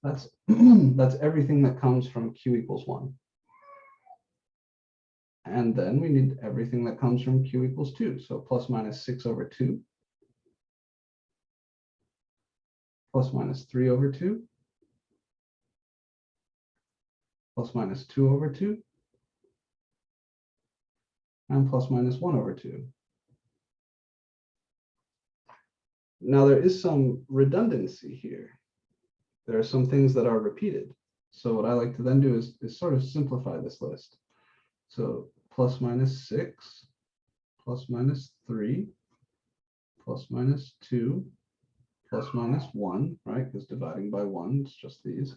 That's that's everything that comes from Q equals 1. And then we need everything that comes from Q equals 2. So plus minus 6 over 2 plus minus 3 over 2 plus minus 2 over 2 and plus minus 1 over 2. Now there is some redundancy here. There are some things that are repeated. So what I like to then do is sort of simplify this list. So plus minus 6, plus minus 3, plus minus 2, plus minus 1, right? Because dividing by 1 is just these.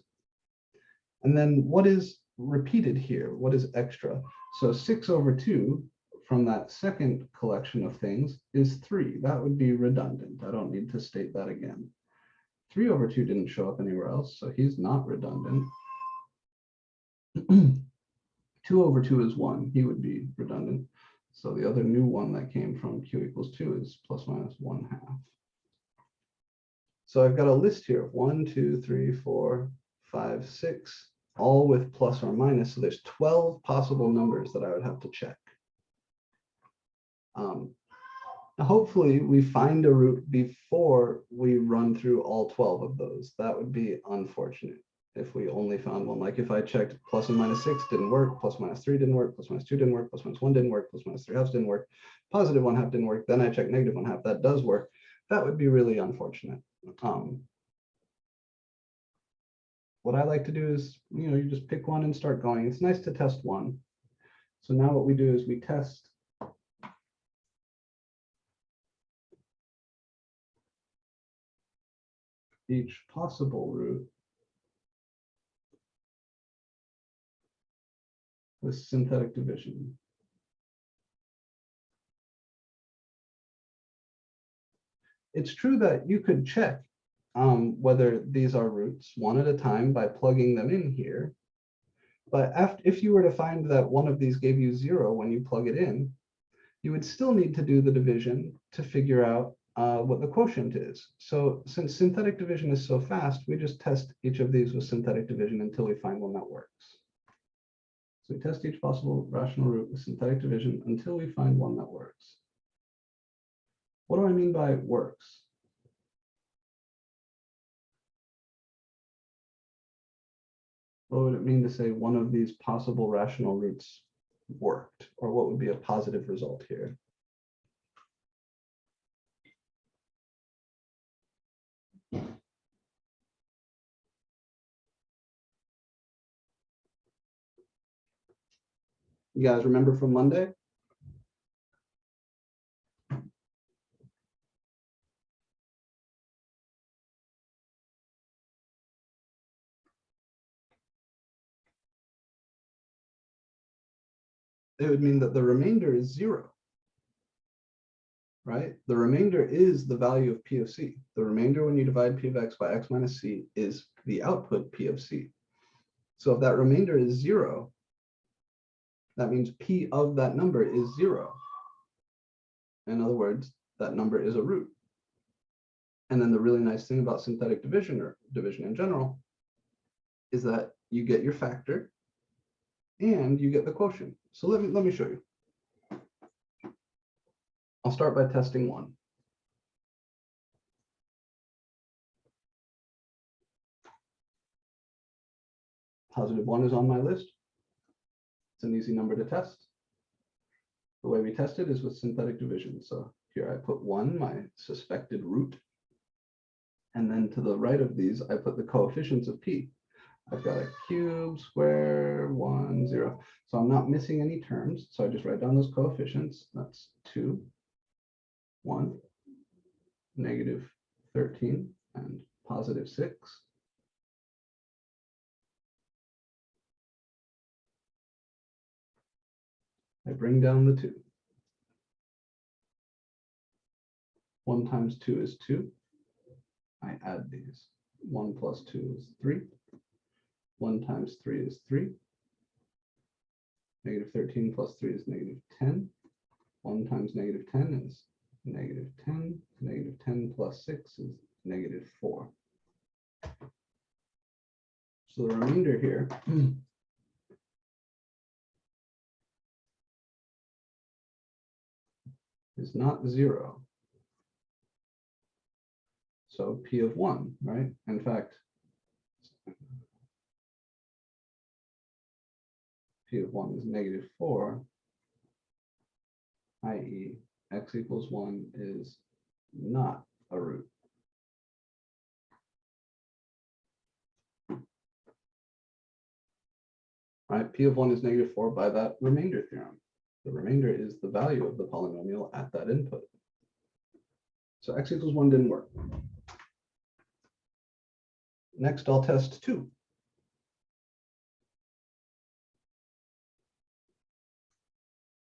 And then what is repeated here? What is extra? So 6 over 2 from that second collection of things is 3. That would be redundant. I don't need to state that again. 3 over 2 didn't show up anywhere else, so he's not redundant. 2 over 2 is 1. He would be redundant. So the other new one that came from q equals 2 is plus minus 1/2. So I've got a list here of 1, 2, 3, 4, 5, 6, all with plus or minus. So there's 12 possible numbers that I would have to check. Hopefully we find a root before we run through all 12 of those. That would be unfortunate if we only found one. Like if I checked plus and minus 6 didn't work, plus minus 3 didn't work, plus minus 2 didn't work, plus minus 1 didn't work, plus minus 3/2 didn't work, positive 1/2 didn't work, then I checked negative 1/2, that does work. That would be really unfortunate. What I like to do is, you just pick one and start going. It's nice to test one. So now what we do is we test each possible root with synthetic division. It's true that you could check whether these are roots one at a time by plugging them in here. But if you were to find that one of these gave you 0 when you plug it in, you would still need to do the division to figure out what the quotient is. So since synthetic division is so fast, we just test each of these with synthetic division until we find one that works. So we test each possible rational root with synthetic division until we find one that works. What do I mean by works? What would it mean to say one of these possible rational roots worked? Or what would be a positive result here? You guys remember from Monday? It would mean that the remainder is 0, right? The remainder is the value of P of C. The remainder when you divide P of X by X minus C is the output P of C. So if that remainder is 0, that means P of that number is 0. In other words, that number is a root. And then the really nice thing about synthetic division or division in general is that you get your factor and you get the quotient. So let me show you. I'll start by testing 1. Positive 1 is on my list. It's an easy number to test. The way we test it is with synthetic division. So here I put 1, my suspected root. And then to the right of these, I put the coefficients of P. I've got a cube, square, 1, 0. So I'm not missing any terms. So I just write down those coefficients. That's 2, 1, negative 13, and positive 6. I bring down the 2. 1 times 2 is 2. I add these. 1 plus 2 is 3. 1 times 3 is 3. Negative 13 plus 3 is negative 10. 1 times negative 10 is negative 10. Negative 10 plus 6 is negative 4. So the remainder here is not 0. So P of 1, right? In fact, P of 1 is negative 4, i.e. x equals 1 is not a root. right? P of 1 is -4 by that remainder theorem. The remainder is the value of the polynomial at that input. So x equals 1 didn't work. Next, I'll test 2.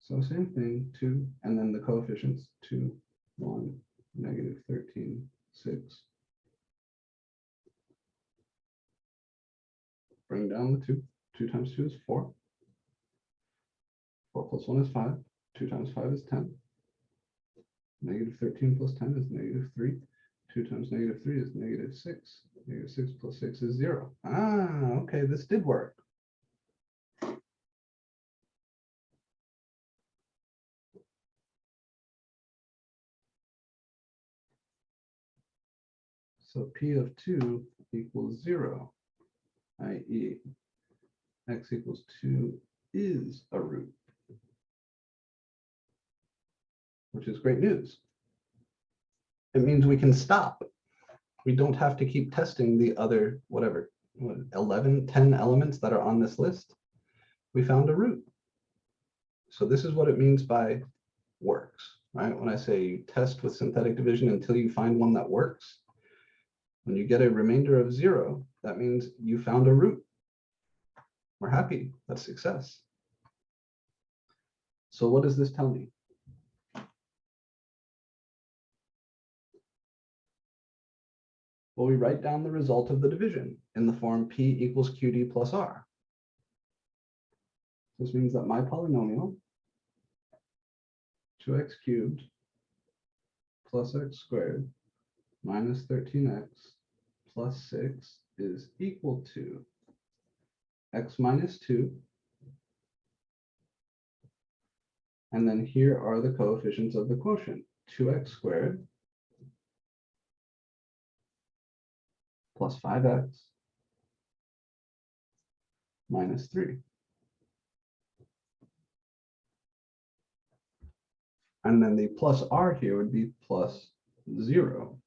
So same thing, 2, and then the coefficients 2, 1, -13, 6. Bring down the 2. 2 times 2 is 4. 4 plus 1 is 5. 2 times 5 is 10. -13 plus 10 is -3. 2 times -3 is -6. -6 plus 6 is 0. Ah, okay, this did work. So P of 2 equals 0, i.e. x equals 2 is a root, which is great news. It means we can stop. We don't have to keep testing the other, whatever, 11, 10 elements that are on this list. We found a root. So this is what it means by works, right? When I say you test with synthetic division until you find one that works, when you get a remainder of 0, that means you found a root. We're happy. That's success. So what does this tell me? Well, we write down the result of the division in the form P equals QD plus R. This means that my polynomial, 2x cubed plus x squared minus 13x plus 6 is equal to x minus 2. And then here are the coefficients of the quotient, 2x squared plus 5x minus 3. And then the plus r here would be plus 0.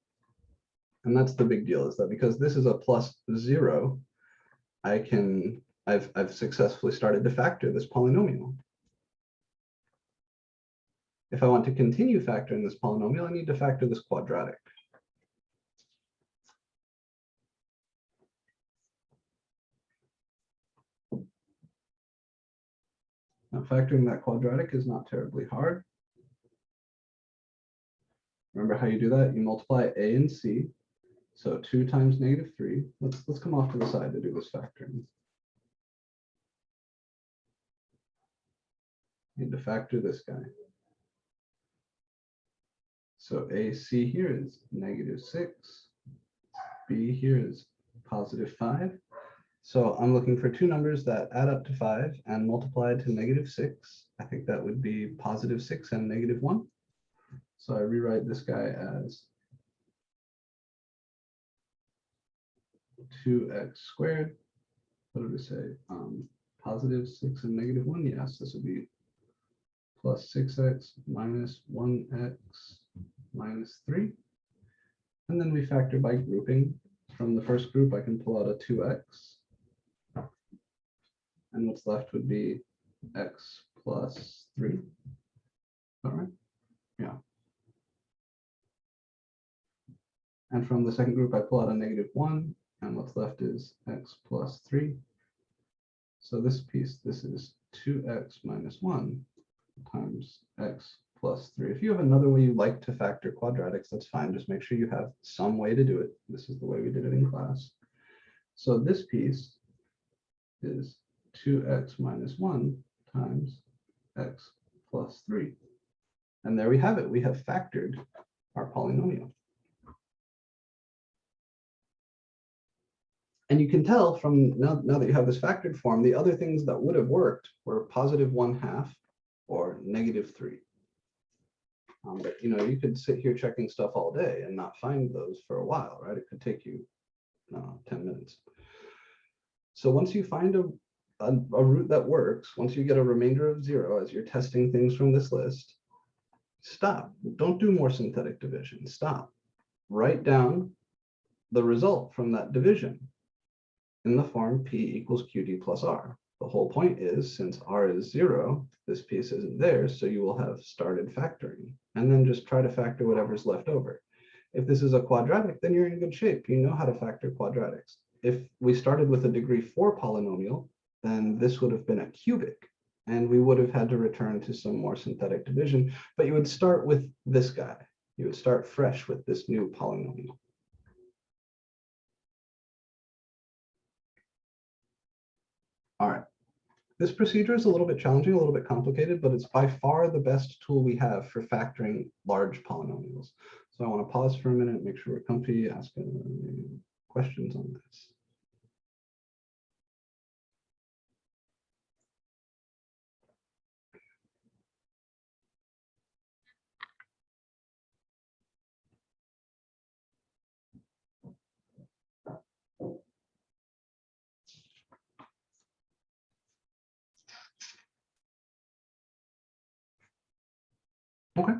And that's the big deal, is that because this is a plus 0, I've successfully started to factor this polynomial. If I want to continue factoring this polynomial, I need to factor this quadratic. Now, factoring that quadratic is not terribly hard. Remember how you do that? You multiply a and c. So 2 times -3. Let's come off to the side to do this factoring. Need to factor this guy. So AC here is -6. B here is +5. So I'm looking for two numbers that add up to 5 and multiply to -6. I think that would be +6 and -1. So I rewrite this guy as 2x squared. What did we say? +6 and -1. Yes, this would be plus 6x minus 1x minus 3. And then we factor by grouping. From the first group, I can pull out a 2x. And what's left would be x plus 3. All right. Yeah. And from the second group, I pull out a -1. And what's left is x plus 3. So this piece, this is 2x minus 1 times x plus 3. If you have another way you like to factor quadratics, that's fine. Just make sure you have some way to do it. This is the way we did it in class. So this piece is 2x minus 1 times x plus 3. And there we have it. We have factored our polynomial. And you can tell from now that you have this factored form, the other things that would have worked were +1/2 or -3. But you know, you could sit here checking stuff all day and not find those for a while, right? It could take you 10 minutes. So once you find a root that works, once you get a remainder of 0 as you're testing things from this list, stop. Don't do more synthetic division. Stop. Write down the result from that division in the form P equals QD plus R. The whole point is, since r is 0, this piece isn't there, so you will have started factoring, and then just try to factor whatever's left over. If this is a quadratic, then you're in good shape. You know how to factor quadratics. If we started with a degree 4 polynomial, then this would have been a cubic, and we would have had to return to some more synthetic division, but you would start with this guy. You would start fresh with this new polynomial. All right. This procedure is a little bit challenging, a little bit complicated, but it's by far the best tool we have for factoring large polynomials. So I want to pause for a minute, make sure we're comfy, ask any questions on this. Okay.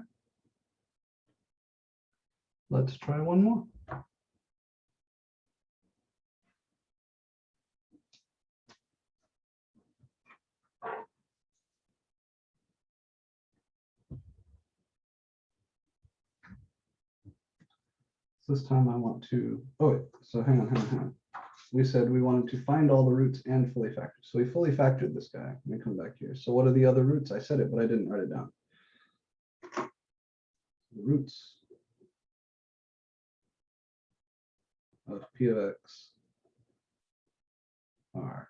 Let's try one more. This time I want to, oh wait, so hang on. We said we wanted to find all the roots and fully factor. So we fully factored this guy. Let me come back here. So what are the other roots? I said it, but I didn't write it down. The roots of p of x are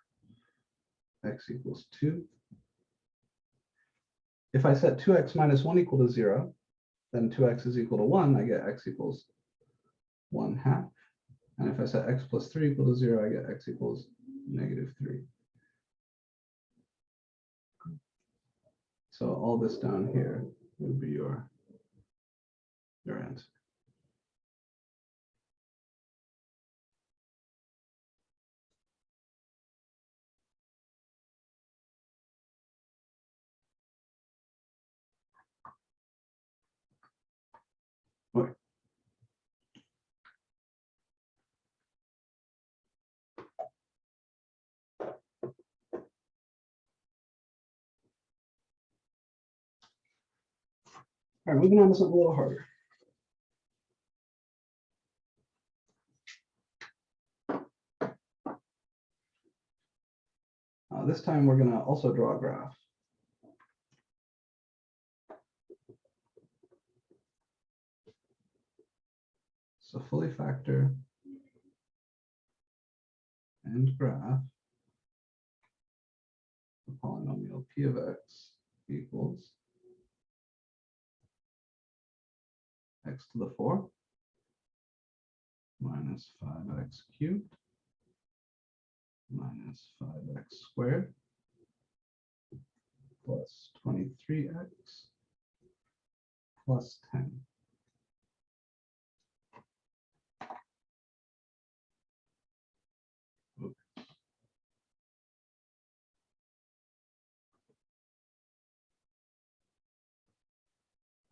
x equals 2. If I set 2x minus 1 equal to 0, then 2x is equal to 1, I get x equals 1/2. And if I set x plus 3 equal to 0, I get x equals -3. So all this down here would be your answer. Okay. All right, moving on to something a little harder. This time we're going to also draw a graph. So fully factor and graph the polynomial p of x equals x to the 4 minus 5x cubed minus 5x squared plus 23x plus 10.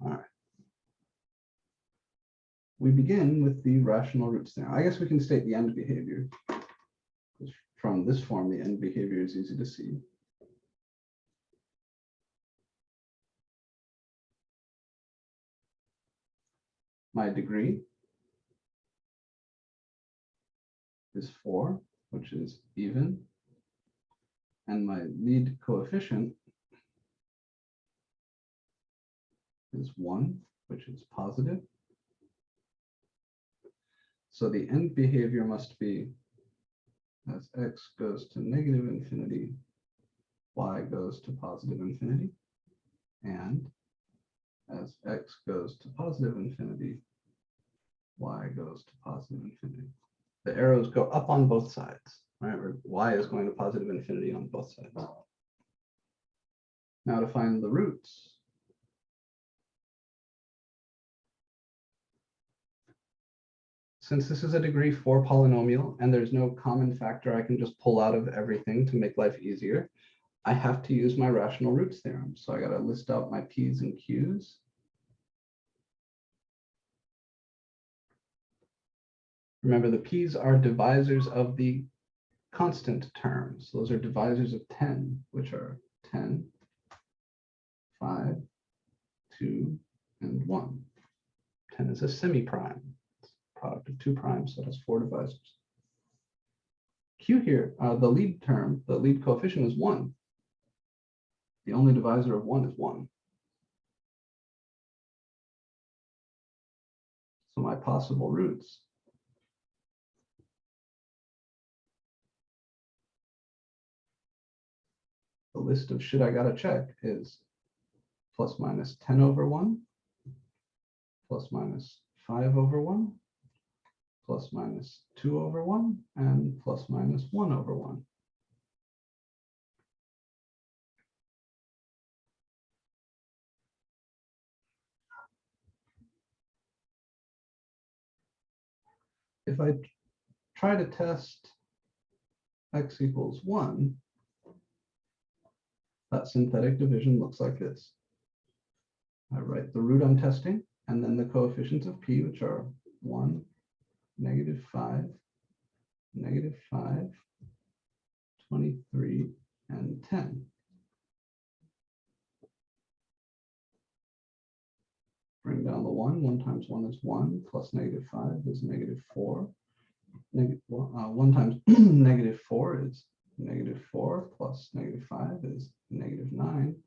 All right. We begin with the rational roots theorem. I guess we can state the end behavior. From this form, the end behavior is easy to see. My degree is 4, which is even, and my lead coefficient is 1, which is positive. So the end behavior must be as x goes to negative infinity, y goes to positive infinity, and as x goes to positive infinity, y goes to positive infinity. The arrows go up on both sides, right? Or y is going to positive infinity on both sides. Now to find the roots. Since this is a degree 4 polynomial and there's no common factor I can just pull out of everything to make life easier, I have to use my rational roots theorem. So I got to list out my p's and q's. Remember, the p's are divisors of the constant terms. Those are divisors of 10, which are 10, 5, 2, and 1. 10 is a semi-prime. It's a product of 2 primes, so it has 4 divisors. Q here, the lead term, the lead coefficient is 1. The only divisor of 1 is 1. So my possible roots the list of shit I gotta check is plus minus 10 over 1, plus minus 5 over 1, plus minus 2 over 1, and plus minus 1 over 1. If I try to test x equals 1, that synthetic division looks like this. I write the root I'm testing, and then the coefficients of p, which are 1, -5, -5, 23, and 10. Bring down the 1. 1 times 1 is 1, plus -5 is -4. 1 times -4 is -4, plus -5 is -9.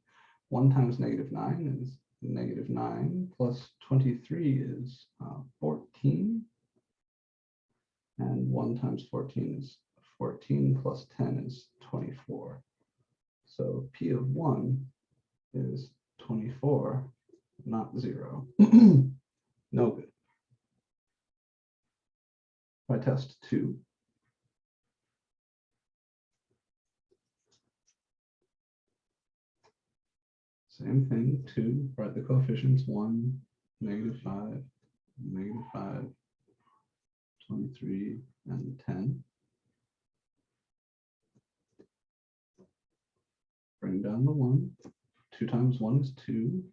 1 times -9 is -9, plus 23 is 14. And 1 times 14 is 14, plus 10 is 24. So P of 1 is 24, not 0. No good. If I test 2, same thing, 2, write the coefficients 1, -5, -5, 23, and 10. Bring down the 1. 2 times 1 is 2.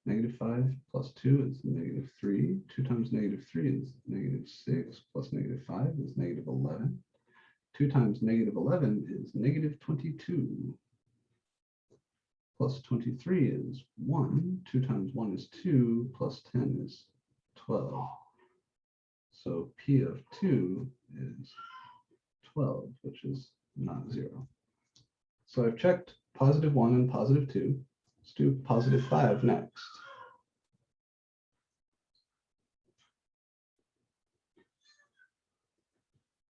-5 plus 2 is -3. 2 times -3 is -6, plus -5 is -11. 2 times -11 is -22. Plus 23 is 1. 2 times 1 is 2, plus 10 is 12. So P of 2 is 12, which is not 0. So I've checked +1 and +2. Let's do +5 next.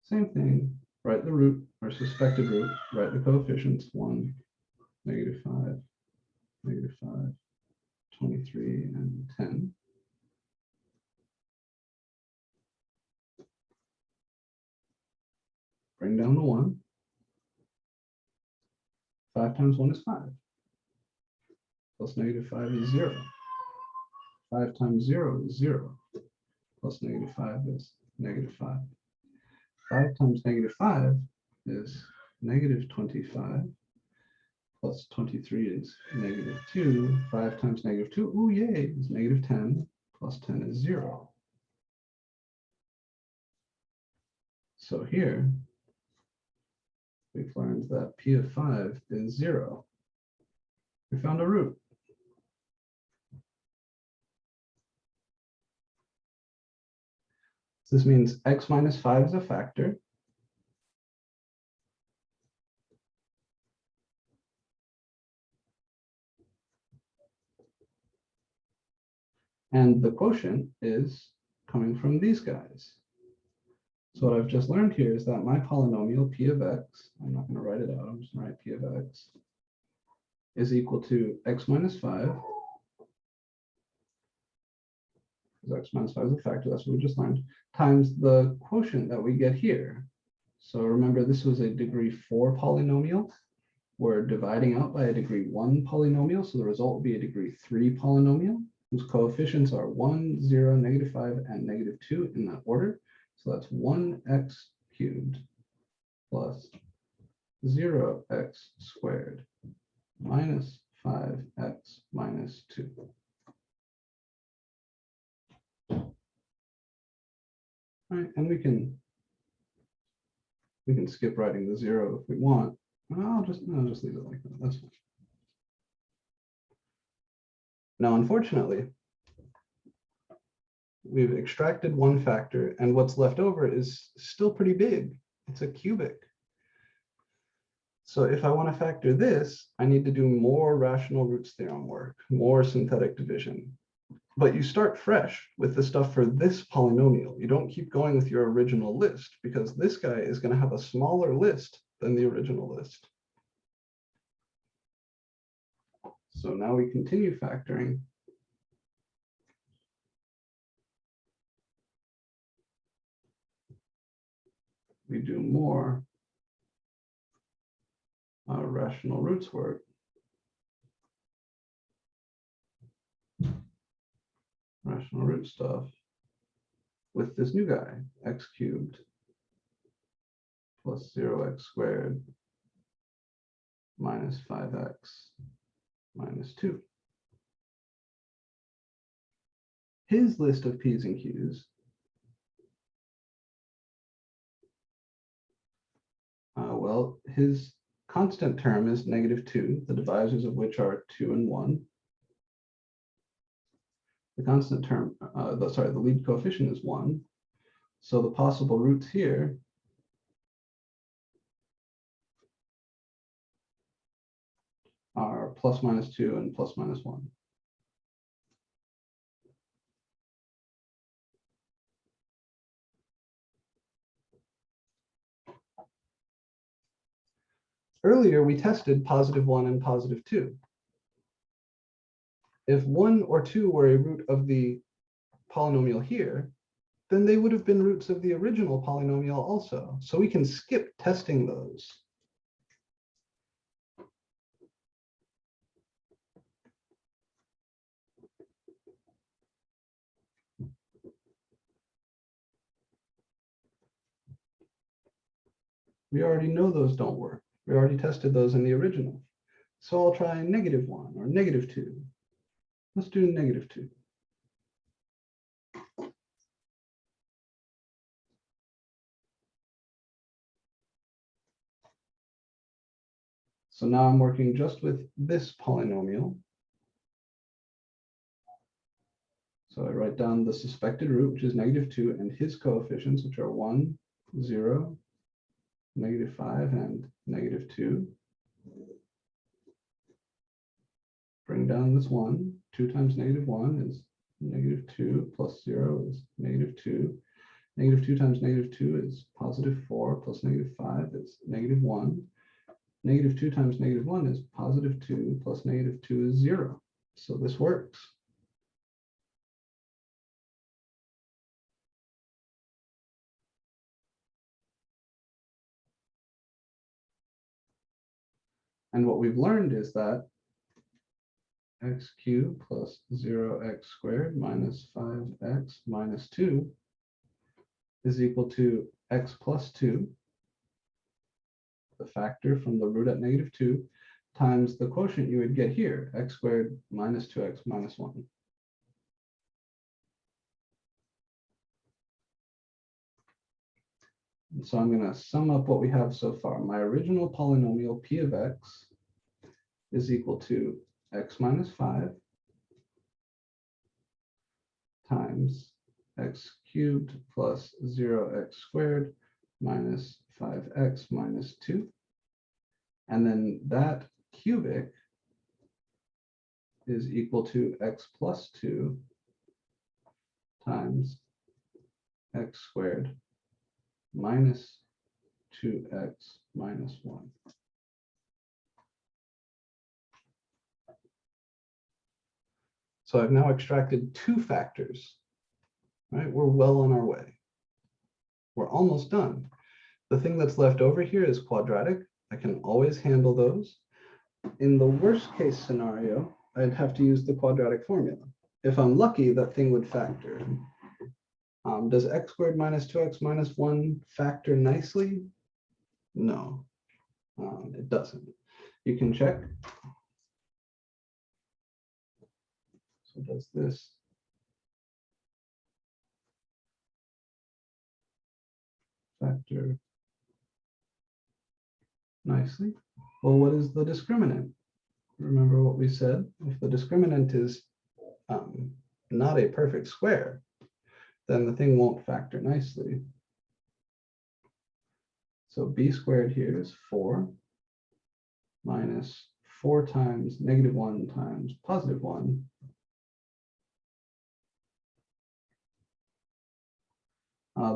Same thing, write the root or suspected root, write the coefficients 1, -5, -5, 23, and 10. Bring down the 1. 5 times 1 is 5. Plus -5 is 0. 5 times 0 is 0. Plus -5 is -5. 5 times -5 is -25. Plus 23 is -2. 5 times -2, oh yay, is -10. Plus 10 is 0. So here, we've learned that P of 5 is 0. We found a root. This means x minus 5 is a factor. And the quotient is coming from these guys. So what I've just learned here is that my polynomial P of x, I'm not going to write it out, I'm just going to write P of x, is equal to x minus 5. Because x minus 5 is a factor, that's what we just learned, times the quotient that we get here. So remember, this was a degree 4 polynomial. We're dividing out by a degree 1 polynomial, so the result will be a degree 3 polynomial, whose coefficients are 1, 0, -5, and -2 in that order. So that's 1x cubed plus 0x squared minus 5x minus 2. All right, and we can We can skip writing the 0 if we want. I'll just leave it like that. That's fine. Now, unfortunately, we've extracted one factor, and what's left over is still pretty big. It's a cubic. So if I want to factor this, I need to do more rational roots theorem work, more synthetic division. But you start fresh with the stuff for this polynomial. You don't keep going with your original list, because this guy is going to have a smaller list than the original list. So now we continue factoring. We do more rational roots work. Rational root stuff with this new guy, x cubed plus 0x squared minus 5x minus 2. His list of p's and q's well, his constant term is -2, the divisors of which are 2 and 1. The constant term, the lead coefficient is 1. So the possible roots here are plus minus 2 and plus minus 1. Earlier, we tested +1 and +2. If 1 or 2 were a root of the polynomial here, then they would have been roots of the original polynomial also. So we can skip testing those. We already know those don't work. We already tested those in the original. So I'll try -1 or -2. Let's do -2. So now I'm working just with this polynomial. So I write down the suspected root, which is -2, and his coefficients, which are 1, 0, -5, and -2. Bring down this 1. 2 times -1 is -2, plus 0 is -2. -2 times -2 is +4, plus -5 is -1. -2 times -1 is +2, plus -2 is 0. So this works. And what we've learned is that x cubed plus 0x squared minus 5x minus 2 is equal to x plus 2, the factor from the root at -2, times the quotient you would get here, x squared minus 2x minus 1. And so I'm going to sum up what we have so far. My original polynomial p of x is equal to x minus 5 times x cubed plus 0x squared minus 5x minus 2. And then that cubic is equal to x plus 2 times x squared minus 2x minus 1. So I've now extracted 2 factors, right? We're well on our way. We're almost done. The thing that's left over here is quadratic. I can always handle those. In the worst case scenario, I'd have to use the quadratic formula. If I'm lucky, that thing would factor. Does x squared minus 2x minus 1 factor nicely? No, it doesn't. You can check. So does this factor nicely. Well, what is the discriminant? Remember what we said? If the discriminant is not a perfect square, then the thing won't factor nicely. So b squared here is 4 minus 4 times -1 times +1.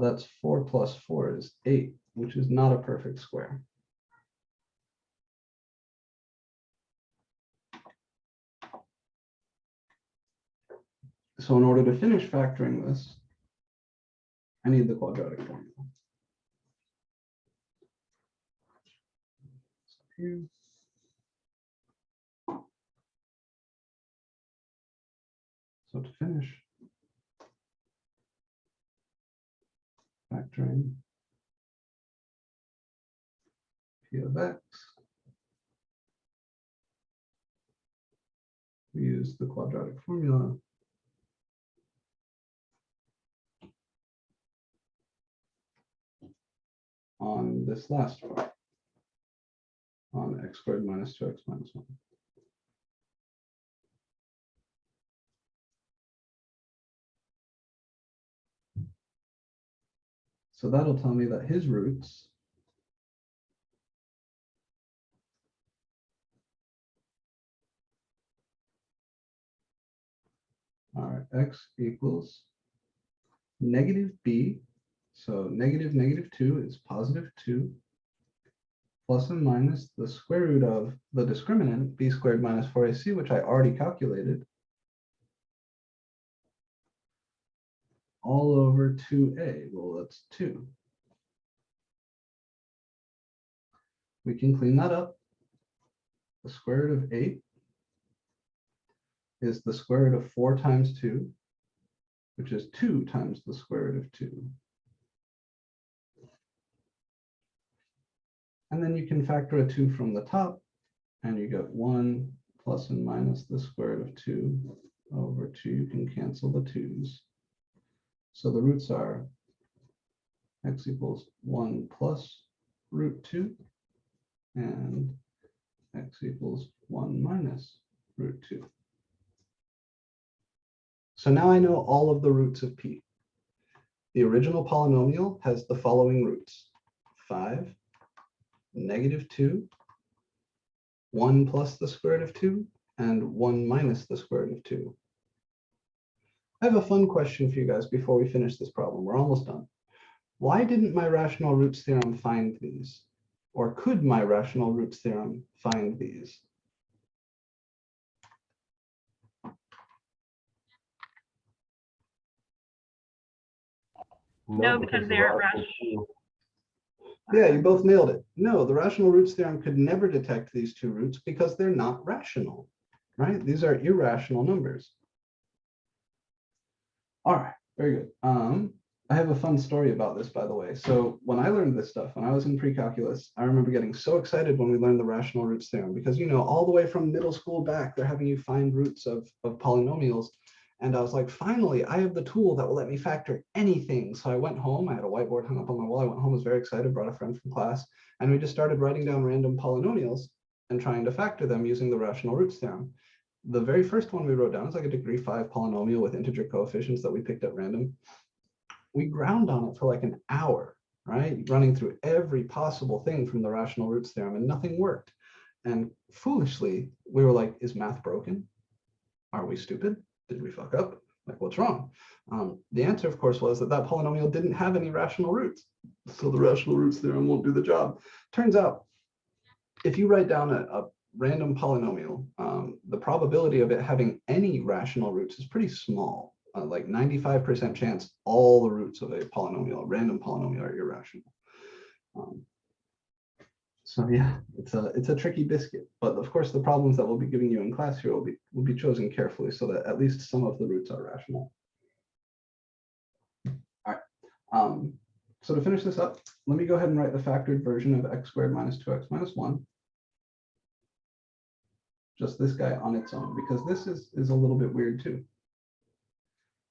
That's 4 plus 4 is 8, which is not a perfect square. So in order to finish factoring this, I need the quadratic formula. Here. So to finish factoring p of x, we use the quadratic formula on this last part, on x squared minus 2x minus 1. So that'll tell me that his roots are x equals -b. So -2 is +2, plus and minus the square root of the discriminant, b squared minus 4ac, which I already calculated, all over 2a. Well, that's 2. We can clean that up. The square root of 8 is the square root of 4 times 2, which is 2 times the square root of 2. And then you can factor a 2 from the top, and you get 1 plus and minus the square root of 2 over 2. You can cancel the 2's. So the roots are x equals 1 plus root 2 and x equals 1 minus root 2. So now I know all of the roots of p. The original polynomial has the following roots: 5, -2, 1 plus the square root of 2, and 1 minus the square root of 2. I have a fun question for you guys before we finish this problem. We're almost done. Why didn't my rational roots theorem find these? Or could my rational roots theorem find these? No, because the they're rational rational. Yeah, you both nailed it. No, the rational roots theorem could never detect these two roots because they're not rational, right? These are irrational numbers. All right, very good. I have a fun story about this, by the way. So when I learned this stuff, when I was in pre-calculus, I remember getting so excited when we learned the rational roots theorem because, you know, all the way from middle school back, they're having you find roots of polynomials. And I was like, finally, I have the tool that will let me factor anything. So I went home, I had a whiteboard hung up on my wall. I went home, was very excited, brought a friend from class, and we just started writing down random polynomials and trying to factor them using the rational roots theorem. The very first one we wrote down is like a degree 5 polynomial with integer coefficients that we picked at random. We ground on it for like an hour, right? Running through every possible thing from the rational roots theorem, and nothing worked. And foolishly, we were like, is math broken? Are we stupid? Did we fuck up? Like, what's wrong? The answer, of course, was that that polynomial didn't have any rational roots. So the rational roots theorem won't do the job. Turns out, if you write down a random polynomial, the probability of it having any rational roots is pretty small. Like 95% chance all the roots of a polynomial, a random polynomial, are irrational. So yeah, it's a tricky biscuit, but of course the problems that we'll be giving you in class here will be chosen carefully so that at least some of the roots are rational. All right. So to finish this up, let me go ahead and write the factored version of x squared minus 2x minus 1. Just this guy on its own, because this is a little bit weird too.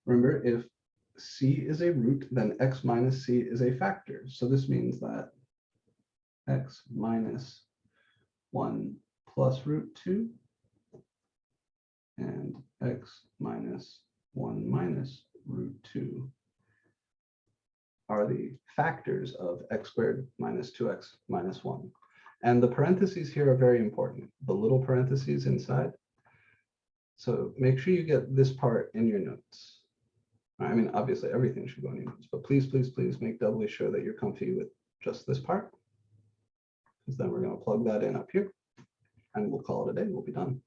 Remember, if c is a root, then x minus c is a factor. So this means that x minus 1 plus root 2 and x minus 1 minus root 2 are the factors of x squared minus 2x minus 1. And the parentheses here are very important, the little parentheses inside. So make sure you get this part in your notes. I mean, obviously everything should go in your notes, but please, please, please make doubly sure that you're comfy with just this part, because then we're going to plug that in up here and we'll call it a day. We'll be done.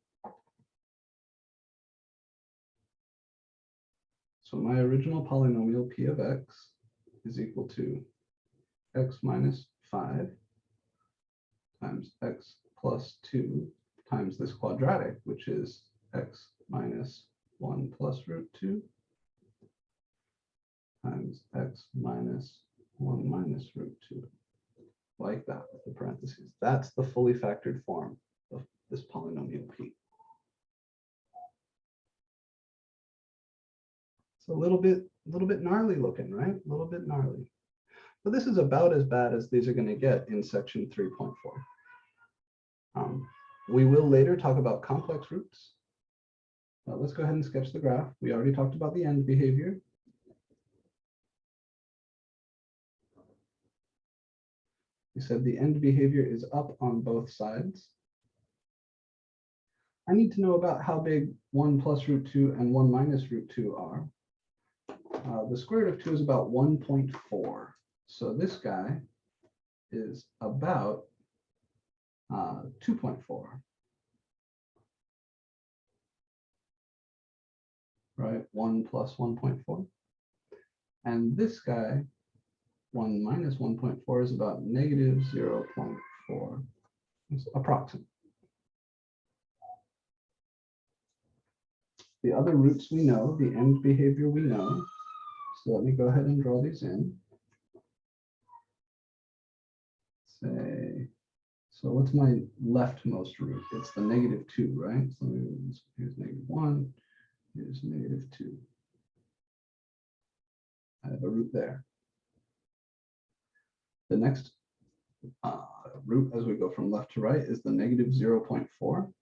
So my original polynomial p of x is equal to x minus 5 times x plus 2 times this quadratic, which is x minus 1 plus root 2 times x minus 1 minus root 2, like that with the parentheses. That's the fully factored form of this polynomial p. It's a little bit gnarly looking, right? A little bit gnarly. But this is about as bad as these are going to get in section 3.4. We will later talk about complex roots. Let's go ahead and sketch the graph. We already talked about the end behavior. We said the end behavior is up on both sides. I need to know about how big 1 plus root 2 and 1 minus root 2 are. The square root of 2 is about 1.4. So this guy is about 2.4. Right, 1 plus 1.4. And this guy, 1 minus 1.4, is about negative 0.4. It's approximate. The other roots we know, the end behavior we know. So let me go ahead and draw these in. Say, so what's my leftmost root? It's the negative 2, right? So here's negative 1, here's negative 2. I have a root there. The next root as we go from left to right is the negative 0.4.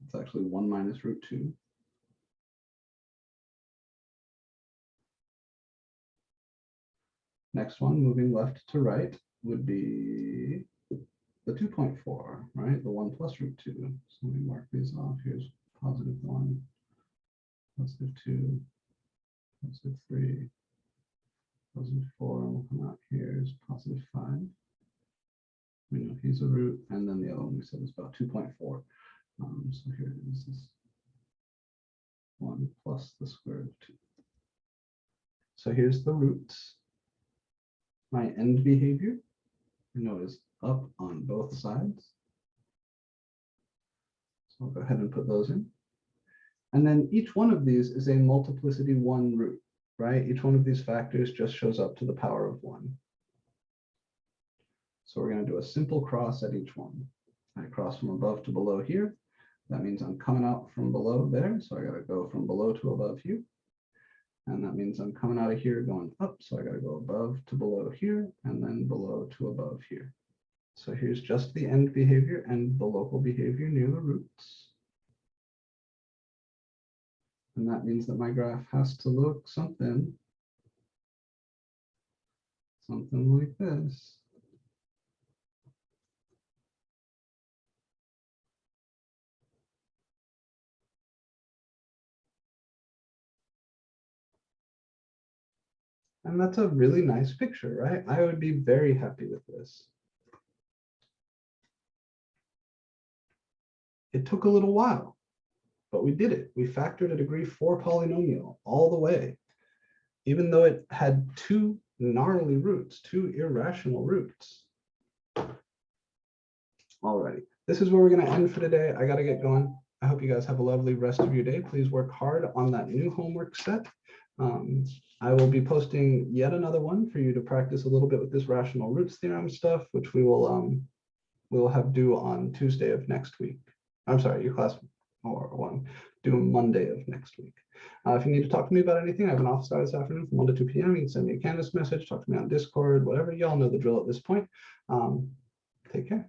It's actually 1 minus root 2. Next one, moving left to right, would be the 2.4, right? The 1 plus root 2. So we mark these off. Here's positive 1, positive 2, positive 3, positive 4. We'll come out here is positive 5. We know he's a root, and then the other one we said is about 2.4. So here it is, this 1 plus the square root of 2. So here's the roots. My end behavior, you know, is up on both sides. So I'll go ahead and put those in. And then each one of these is a multiplicity 1 root, right? Each one of these factors just shows up to the power of 1. So we're going to do a simple cross at each one. I cross from above to below here. That means I'm coming out from below there. So I got to go from below to above here. And that means I'm coming out of here going up. So I got to go above to below here and then below to above here. So here's just the end behavior and the local behavior near the roots. And that means that my graph has to look something like this. And that's a really nice picture, right? I would be very happy with this. It took a little while, but we did it. We factored a degree 4 polynomial all the way, even though it had 2 gnarly roots, 2 irrational roots. Alrighty, this is where we're going to end for today. I got to get going. I hope you guys have a lovely rest of your day. Please work hard on that new homework set. I will be posting yet another one for you to practice a little bit with this rational roots theorem stuff, which we will have due on Tuesday of next week. I'm sorry, your class or one. do Monday of next week. If you need to talk to me about anything, I have an office hour this afternoon from 1 to 2 p.m. You can send me a Canvas message, talk to me on Discord, whatever. Y'all know the drill at this point. Take care.